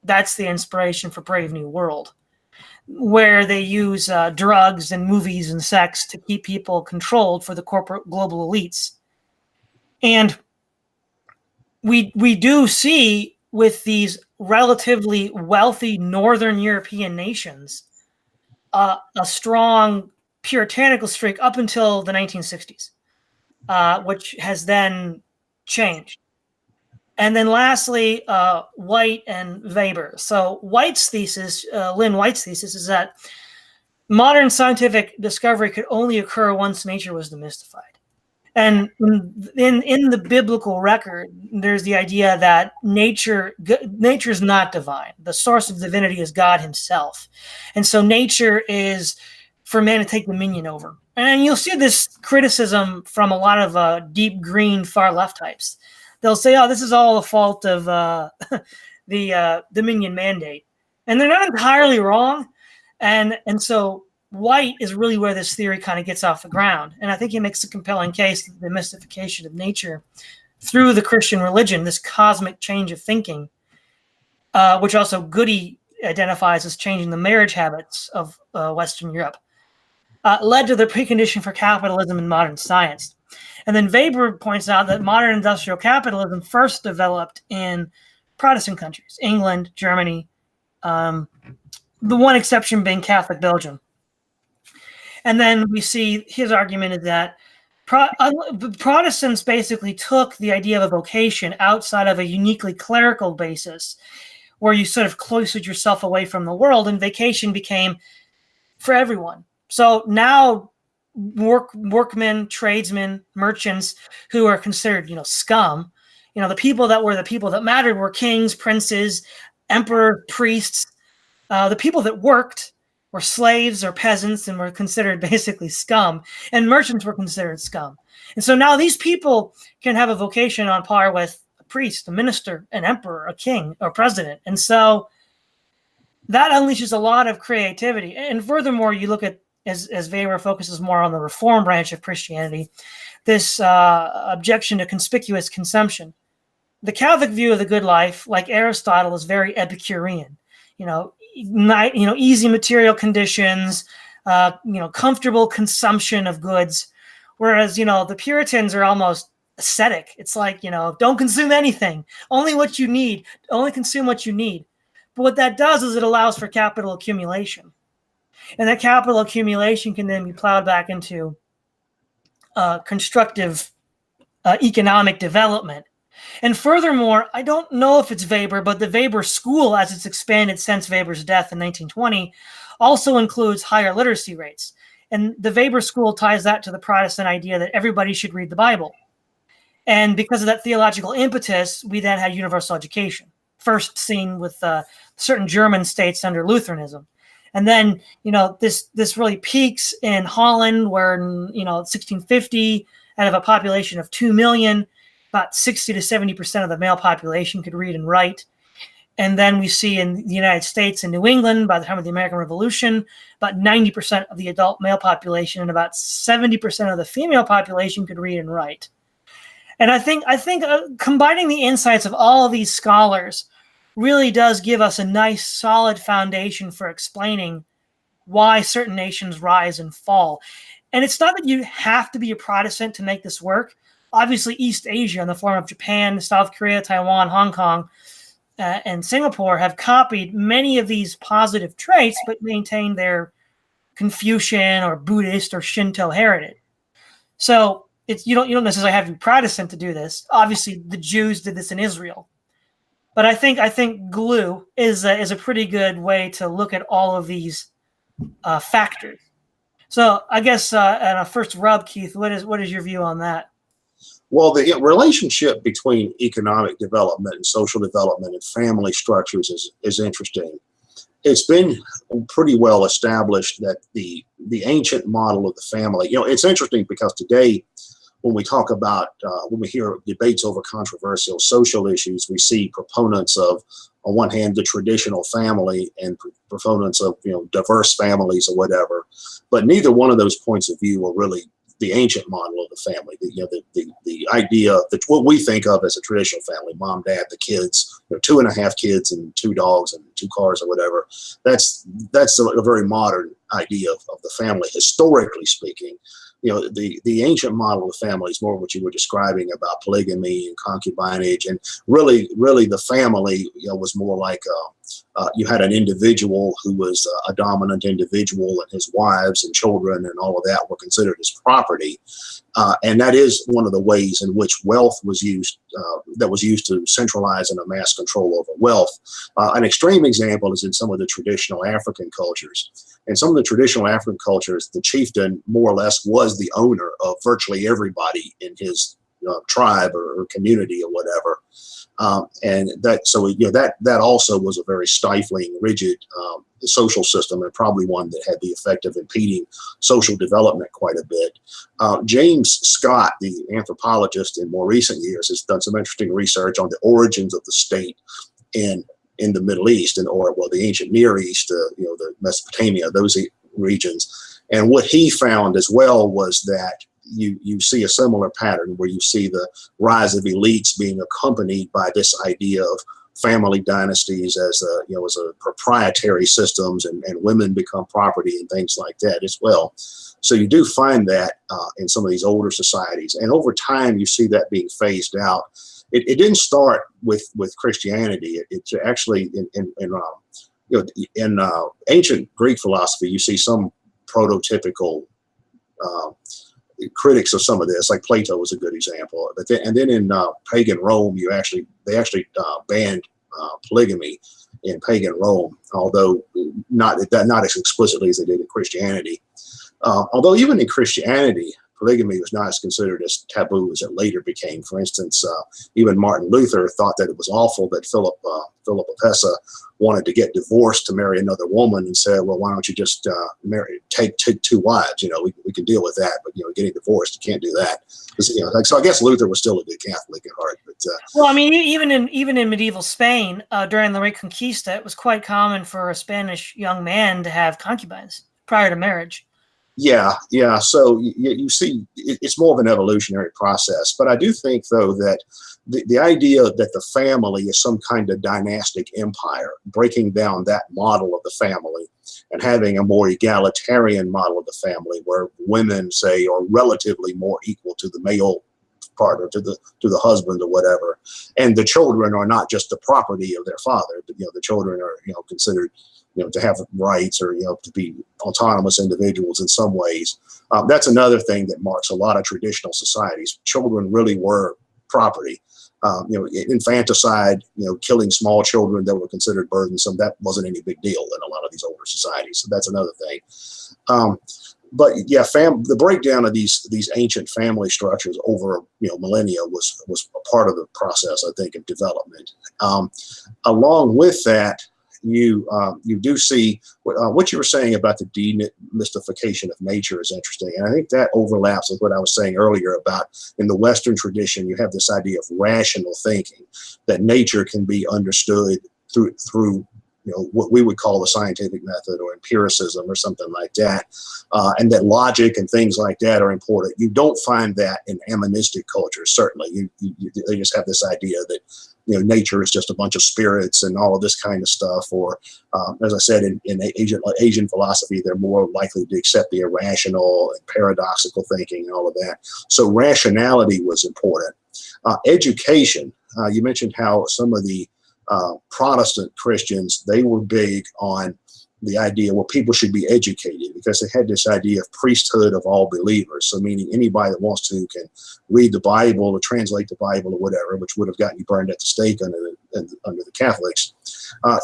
that's the inspiration for Brave New World, where they use drugs and movies and sex to keep people controlled for the corporate global elites. And we do see with these relatively wealthy Northern European nations a strong puritanical streak up until the 1960s, which has then changed. And then lastly, White and Weber. So White's thesis, Lynn White's thesis, is that modern scientific discovery could only occur once nature was demystified. And in the biblical record, there's the idea that nature is not divine. The source of divinity is God himself. And so nature is for man to take dominion over. And you'll see this criticism from a lot of deep green far left types. They'll say, oh, this is all the fault of the Dominion mandate. And they're not entirely wrong. And so White is really where this theory kind of gets off the ground. And I think he makes a compelling case that the mystification of nature through the Christian religion, this cosmic change of thinking, which also Goody identifies as changing the marriage habits of Western Europe, led to the precondition for capitalism in modern science. And then Weber points out that modern industrial capitalism first developed in Protestant countries, England, Germany, the one exception being Catholic Belgium. And then we see his argument is that Protestants basically took the idea of a vocation outside of a uniquely clerical basis where you sort of cloistered yourself away from the world, and vocation became for everyone. So now workmen, tradesmen, merchants who are considered, scum, the people that mattered were kings, princes, emperor, priests. The people that worked were slaves or peasants and were considered basically scum, and merchants were considered scum. And so now these people can have a vocation on par with a priest, a minister, an emperor, a king, or president. And so that unleashes a lot of creativity. And furthermore, you look at, as Weber focuses more on the reform branch of Christianity, this objection to conspicuous consumption. The Catholic view of the good life, like Aristotle, is very Epicurean. Easy material conditions, comfortable consumption of goods, whereas the Puritans are almost ascetic. It's like don't consume anything, only what you need, only consume what you need. But what that does is it allows for capital accumulation, and that capital accumulation can then be plowed back into constructive economic development. And furthermore, I don't know if it's Weber, but the Weber school, as it's expanded since Weber's death in 1920, also includes higher literacy rates. And the Weber school ties that to the Protestant idea that everybody should read the Bible. And because of that theological impetus, we then had universal education, first seen with certain German states under Lutheranism. And then, this really peaks in Holland, where in 1650, out of a population of 2 million, about 60 to 70% of the male population could read and write. And then we see in the United States and New England, by the time of the American Revolution, about 90% of the adult male population and about 70% of the female population could read and write. And I think combining the insights of all of these scholars really does give us a nice, solid foundation for explaining why certain nations rise and fall. And it's not that you have to be a Protestant to make this work. Obviously, East Asia, in the form of Japan, South Korea, Taiwan, Hong Kong, and Singapore, have copied many of these positive traits, but maintain their Confucian or Buddhist or Shinto heritage. So you don't necessarily have to be Protestant to do this. Obviously, the Jews did this in Israel. But I think glue is a pretty good way to look at all of these factors. So I guess at a first rub, Keith, what is your view on that? Well, the relationship between economic development and social development and family structures is interesting. It's been pretty well established that the ancient model of the family, it's interesting because today, when we talk about, when we hear debates over controversial social issues, we see proponents of, on one hand, the traditional family and proponents of, diverse families or whatever. But neither one of those points of view are really the ancient model of the family. The idea that what we think of as a traditional family, mom, dad, the kids, 2.5 kids and 2 dogs and 2 cars or whatever. That's a very modern idea of the family, historically speaking. The ancient model of family is more what you were describing about polygamy and concubinage, and really the family, was more like you had an individual who was a dominant individual, and his wives and children and all of that were considered as property. And that is one of the ways in which wealth was used, that was used to centralize and amass control over wealth. An extreme example is in some of the traditional African cultures. In some of the traditional African cultures, the chieftain more or less was the owner of virtually everybody in his tribe or community or whatever. And that also was a very stifling, rigid social system, and probably one that had the effect of impeding social development quite a bit. James Scott, the anthropologist in more recent years, has done some interesting research on the origins of the state in the Middle East the ancient Near East, the Mesopotamia, those regions. And what he found as well was that you see a similar pattern where you see the rise of elites being accompanied by this idea of family dynasties as a proprietary systems, and women become property and things like that as well. So you do find that in some of these older societies, and over time you see that being phased out. It didn't start with Christianity. It's actually in ancient Greek philosophy, you see some prototypical critics of some of this, like Plato was a good example. But then in pagan Rome, they actually banned polygamy in pagan Rome, although not as explicitly as they did in Christianity. Although even in Christianity, polygamy was not as considered as taboo as it later became. For instance, even Martin Luther thought that it was awful that Philip of Hesse wanted to get divorced to marry another woman, and said, well, why don't you just take 2 wives? We can deal with that, but getting divorced, you can't do that. So I guess Luther was still a good Catholic at heart. But well, I mean, even in medieval Spain during the Reconquista, it was quite common for a Spanish young man to have concubines prior to marriage. Yeah. So you see, it's more of an evolutionary process. But I do think, though, that the idea that the family is some kind of dynastic empire, breaking down that model of the family and having a more egalitarian model of the family, where women, say, are relatively more equal to the male partner, to the husband or whatever, and the children are not just the property of their father, but the children are considered to have rights, or to be autonomous individuals in some ways. That's another thing that marks a lot of traditional societies. Children really were property. Infanticide, killing small children that were considered burdensome, that wasn't any big deal in a lot of these older societies. So that's another thing. But yeah, the breakdown of these ancient family structures over millennia was a part of the process, I think, of development. Along with that, you do see what you were saying about the demystification of nature is interesting, and I think that overlaps with what I was saying earlier about, in the Western tradition, you have this idea of rational thinking, that nature can be understood through what we would call the scientific method or empiricism or something like that, and that logic and things like that are important. You don't find that in animistic cultures, certainly. They just have this idea that nature is just a bunch of spirits and all of this kind of stuff. Or, as I said, in Asian philosophy, they're more likely to accept the irrational and paradoxical thinking and all of that. So rationality was important. Education, you mentioned how some of the Protestant Christians, they were big on the idea, well, people should be educated, because they had this idea of priesthood of all believers. So meaning anybody that wants to can read the Bible or translate the Bible or whatever, which would have gotten you burned at the stake under under the Catholics.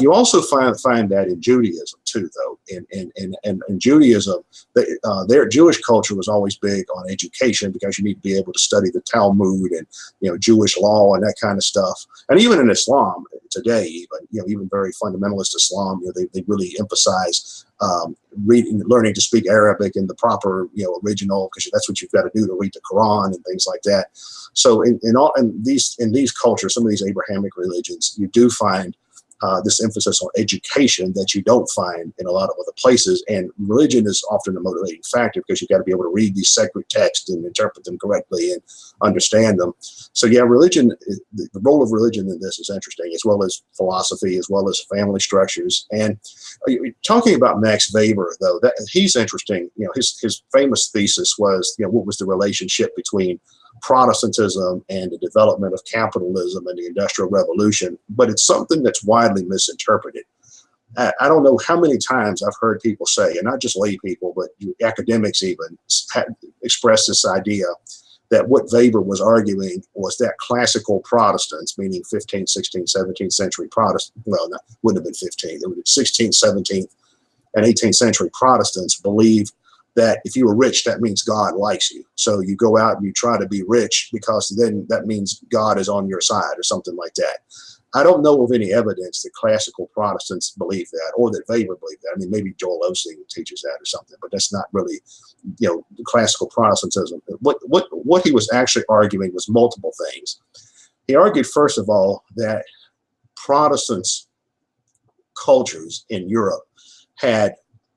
You also find that in Judaism too, though. In Judaism, their Jewish culture was always big on education, because you need to be able to study the Talmud and Jewish law and that kind of stuff. And even in Islam today, even very fundamentalist Islam, they really emphasize learning to speak Arabic in the proper original, because that's what you've got to do to read the Quran and things like that. So in these cultures, some of these Abrahamic religions, you do find this emphasis on education that you don't find in a lot of other places. And religion is often a motivating factor, because you've got to be able to read these sacred texts and interpret them correctly and understand them. So yeah, religion, the role of religion in this is interesting, as well as philosophy, as well as family structures. And talking about Max Weber, though, he's interesting. His famous thesis was, what was the relationship between Protestantism and the development of capitalism and the Industrial Revolution, but it's something that's widely misinterpreted. I don't know how many times I've heard people say, and not just lay people, but academics even express this idea that what Weber was arguing was that classical Protestants, meaning 15th, 16th, 17th century Protestants, well, wouldn't have been 15th, it would have been 16th, 17th, and 18th century Protestants believed that if you were rich, that means God likes you. So you go out and you try to be rich, because then that means God is on your side, or something like that. I don't know of any evidence that classical Protestants believe that, or that Weber believed that. I mean, maybe Joel Osteen teaches that or something, but that's not really, classical Protestantism. What he was actually arguing was multiple things. He argued, first of all, that Protestants' cultures in Europe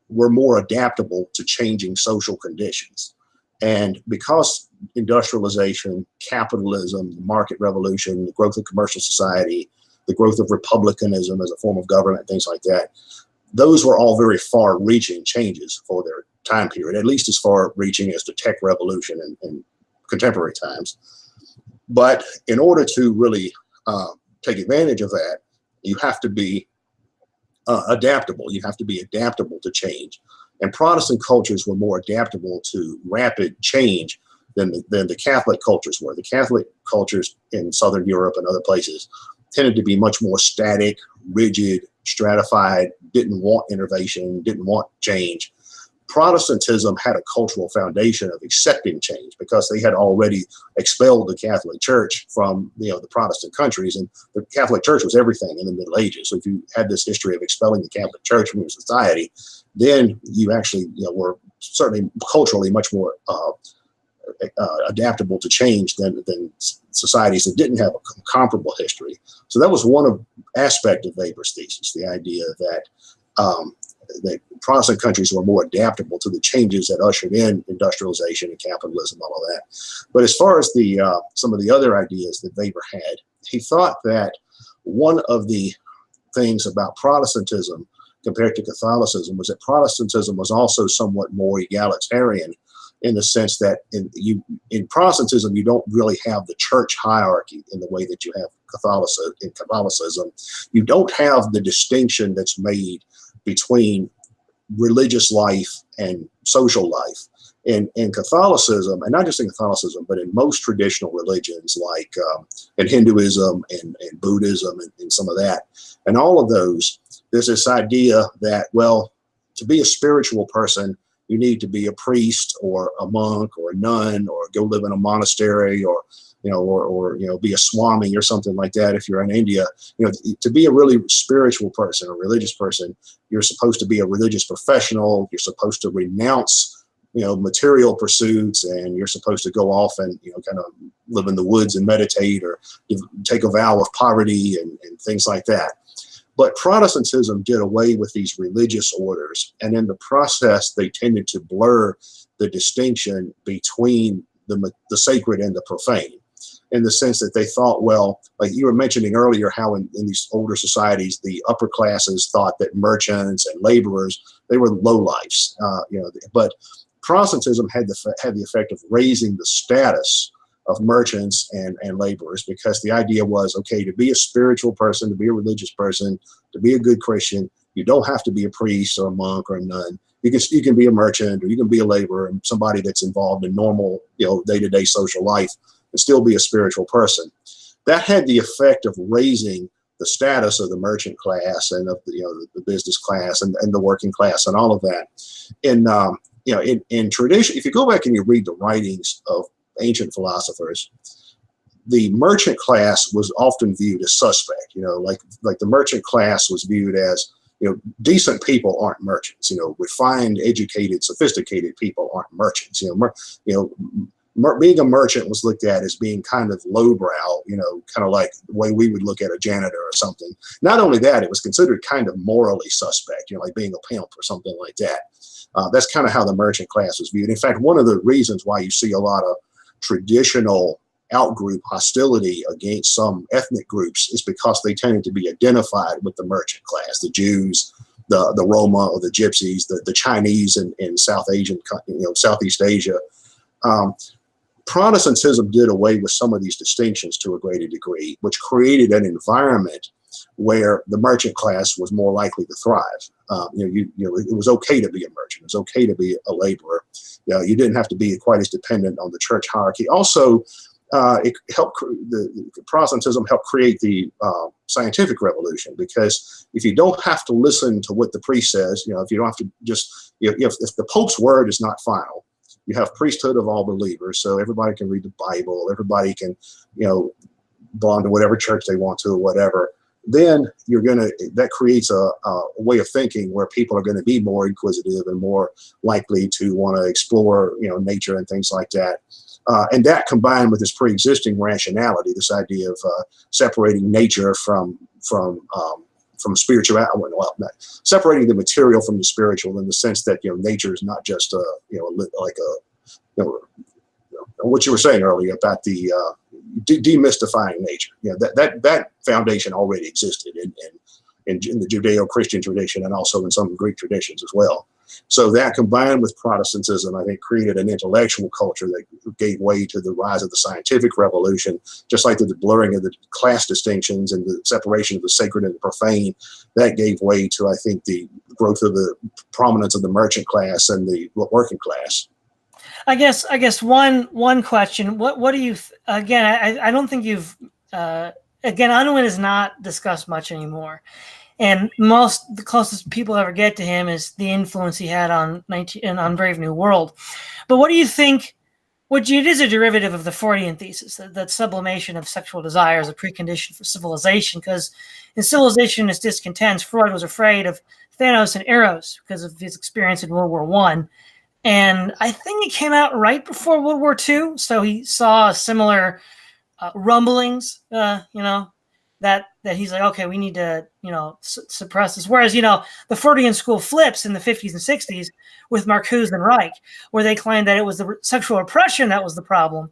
were more adaptable to changing social conditions. And because industrialization, capitalism, the market revolution, the growth of commercial society, the growth of republicanism as a form of government, things like that, those were all very far-reaching changes for their time period, at least as far-reaching as the tech revolution in contemporary times. But in order to really take advantage of that, you have to be adaptable. You have to be adaptable to change. And Protestant cultures were more adaptable to rapid change than the Catholic cultures were. The Catholic cultures in Southern Europe and other places tended to be much more static, rigid, stratified, didn't want innovation, didn't want change. Protestantism had a cultural foundation of accepting change, because they had already expelled the Catholic Church from the Protestant countries, and the Catholic Church was everything in the Middle Ages. So if you had this history of expelling the Catholic Church from your society, then you actually were certainly culturally much more adaptable to change than societies that didn't have a comparable history. So that was one aspect of Weber's thesis, the idea that that Protestant countries were more adaptable to the changes that ushered in industrialization and capitalism, all of that. But as far as some of the other ideas that Weber had, he thought that one of the things about Protestantism compared to Catholicism was that Protestantism was also somewhat more egalitarian, in the sense that in Protestantism, you don't really have the church hierarchy in the way that you have in Catholicism. You don't have the distinction that's made between religious life and social life. In Catholicism, and not just in Catholicism, but in most traditional religions, like in Hinduism and Buddhism and some of that, and all of those, there's this idea that, well, to be a spiritual person, you need to be a priest or a monk or a nun, or go live in a monastery, or be a swami or something like that. If you're in India, to be a really spiritual person, a religious person, you're supposed to be a religious professional. You're supposed to renounce, material pursuits, and you're supposed to go off and, kind of live in the woods and meditate, or take a vow of poverty and things like that. But Protestantism did away with these religious orders, and in the process, they tended to blur the distinction between the sacred and the profane, in the sense that they thought, well, like you were mentioning earlier, how in these older societies, the upper classes thought that merchants and laborers, they were lowlifes, but Protestantism had the effect of raising the status of merchants and laborers, because the idea was, okay, to be a spiritual person, to be a religious person, to be a good Christian, you don't have to be a priest or a monk or a nun. You can be a merchant, or you can be a laborer, and somebody that's involved in normal, day-to-day social life, and still be a spiritual person. That had the effect of raising the status of the merchant class and of the business class and the working class and all of that. In tradition, if you go back and you read the writings of ancient philosophers, the merchant class was often viewed as suspect. Like the merchant class was viewed as, decent people aren't merchants. Refined, educated, sophisticated people aren't merchants. Being a merchant was looked at as being kind of lowbrow, kind of like the way we would look at a janitor or something. Not only that, it was considered kind of morally suspect, like being a pimp or something like that. That's kind of how the merchant class was viewed. In fact, one of the reasons why you see a lot of traditional outgroup hostility against some ethnic groups is because they tended to be identified with the merchant class, the Jews, the Roma or the Gypsies, the Chinese in Southeast Asia. Protestantism did away with some of these distinctions to a greater degree, which created an environment where the merchant class was more likely to thrive. It was okay to be a merchant. It was okay to be a laborer. You didn't have to be quite as dependent on the church hierarchy. Also, Protestantism helped create the scientific revolution, because if you don't have to listen to what the priest says, if you don't have to just, if the Pope's word is not final, you have priesthood of all believers, so everybody can read the Bible, everybody can, belong to whatever church they want to or whatever. Then that creates a way of thinking where people are going to be more inquisitive and more likely to want to explore, nature and things like that. And that combined with this pre-existing rationality, this idea of separating nature from spirituality, separating the material from the spiritual, in the sense that nature is not just what you were saying earlier about the demystifying nature. That foundation already existed in the Judeo-Christian tradition and also in some Greek traditions as well. So that combined with Protestantism, I think, created an intellectual culture that gave way to the rise of the scientific revolution, just like the blurring of the class distinctions and the separation of the sacred and the profane. That gave way to, I think, the growth of the prominence of the merchant class and the working class. I guess one question. What do you again? I don't think you've again. Unwin is not discussed much anymore. And the closest people ever get to him is the influence he had on Brave New World. But what do you think? Which it is a derivative of the Freudian thesis, that sublimation of sexual desire is a precondition for civilization. Because in Civilization and Its Discontents, Freud was afraid of Thanos and Eros because of his experience in World War I. And I think it came out right before World War II, so he saw similar rumblings, that he's like, okay, we need to, suppress this. Whereas, the Freudian school flips in the 50s and 60s with Marcuse and Reich, where they claimed that it was the sexual repression that was the problem.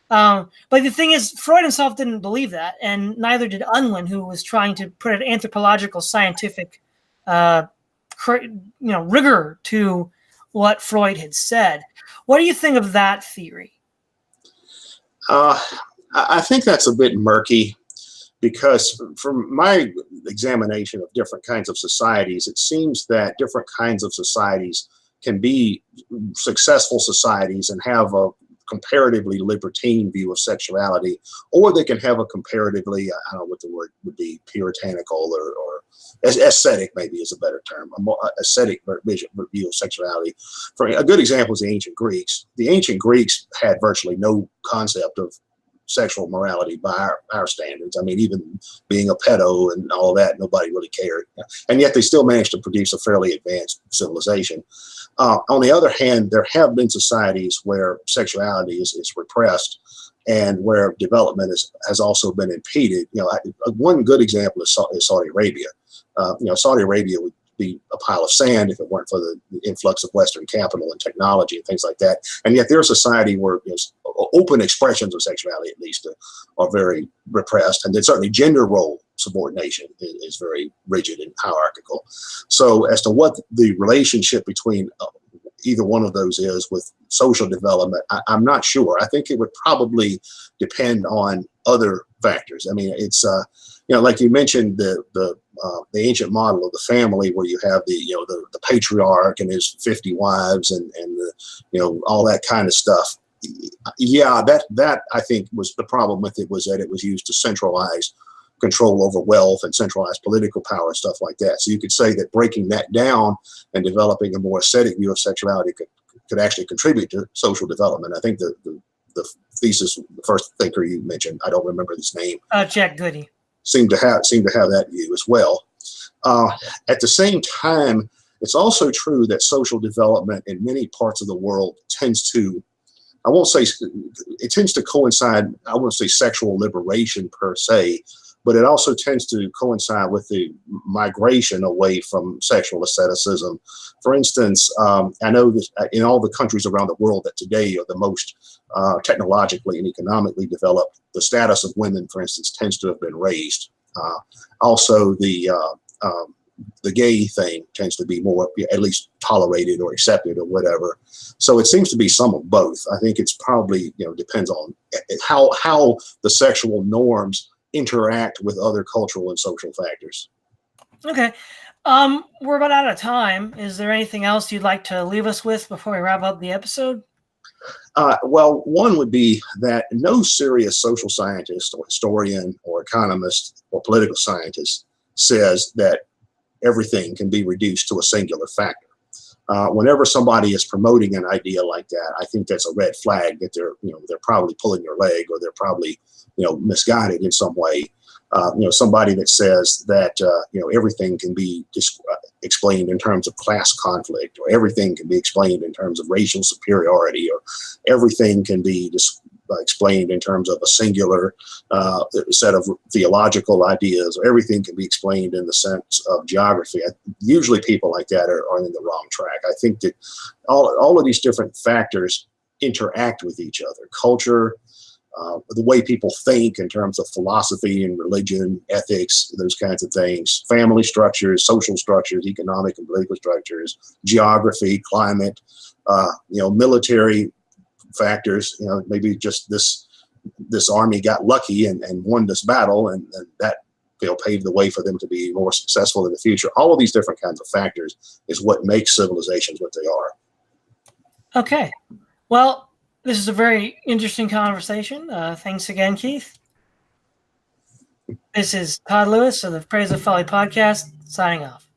But the thing is, Freud himself didn't believe that, and neither did Unwin, who was trying to put an anthropological, scientific, rigor to what Freud had said. What do you think of that theory? I think that's a bit murky, because from my examination of different kinds of societies, it seems that different kinds of societies can be successful societies and have a comparatively libertine view of sexuality, or they can have a comparatively, I don't know what the word would be, puritanical or ascetic maybe is a better term, a more ascetic view of sexuality. For a good example is the ancient Greeks. The ancient Greeks had virtually no concept of sexual morality by our standards. I mean, even being a pedo and all of that, nobody really cared. And yet they still managed to produce a fairly advanced civilization. On the other hand, there have been societies where sexuality is repressed and where development has also been impeded. One good example is Saudi Arabia. Saudi Arabia would be a pile of sand if it weren't for the influx of Western capital and technology and things like that. And yet they're a society where open expressions of sexuality, at least, are very repressed. And then certainly gender role subordination is very rigid and hierarchical. So as to what the relationship between either one of those is with social development, I'm not sure. I think it would probably depend on other factors. I mean, it's like you mentioned, the ancient model of the family, where you have the patriarch and his 50 wives and all that kind of stuff. Yeah, that I think was the problem with it, was that it was used to centralize control over wealth and centralized political power and stuff like that. So you could say that breaking that down and developing a more ascetic view of sexuality could actually contribute to social development. I think the thesis, the first thinker you mentioned, I don't remember his name. Jack Goody. Seemed to have that view as well. At the same time, it's also true that social development in many parts of the world tends to, I won't say it tends to coincide, I won't say sexual liberation per se, but it also tends to coincide with the migration away from sexual asceticism. For instance, I know that in all the countries around the world that today are the most technologically and economically developed, the status of women, for instance, tends to have been raised. Also, the gay thing tends to be more, at least tolerated or accepted or whatever. So it seems to be some of both. I think it's probably, depends on how the sexual norms interact with other cultural and social factors. Okay. We're about out of time. Is there anything else you'd like to leave us with before we wrap up the episode? Well, one would be that no serious social scientist or historian or economist or political scientist says that everything can be reduced to a singular factor. Whenever somebody is promoting an idea like that, I think that's a red flag that they're probably pulling your leg, or they're probably, misguided in some way. Somebody that says that, everything can be explained in terms of class conflict, or everything can be explained in terms of racial superiority, or everything can be explained in terms of a singular set of theological ideas, or everything can be explained in the sense of geography. Usually people like that are in the wrong track. I think that all of these different factors interact with each other. Culture, the way people think in terms of philosophy and religion, ethics, those kinds of things, family structures, social structures, economic and political structures, geography, climate, military factors, maybe just this army got lucky and won this battle, and that paved the way for them to be more successful in the future. All of these different kinds of factors is what makes civilizations what they are. Okay. Well, this is a very interesting conversation. Thanks again, Keith. This is Todd Lewis of the Praise of Folly podcast, signing off.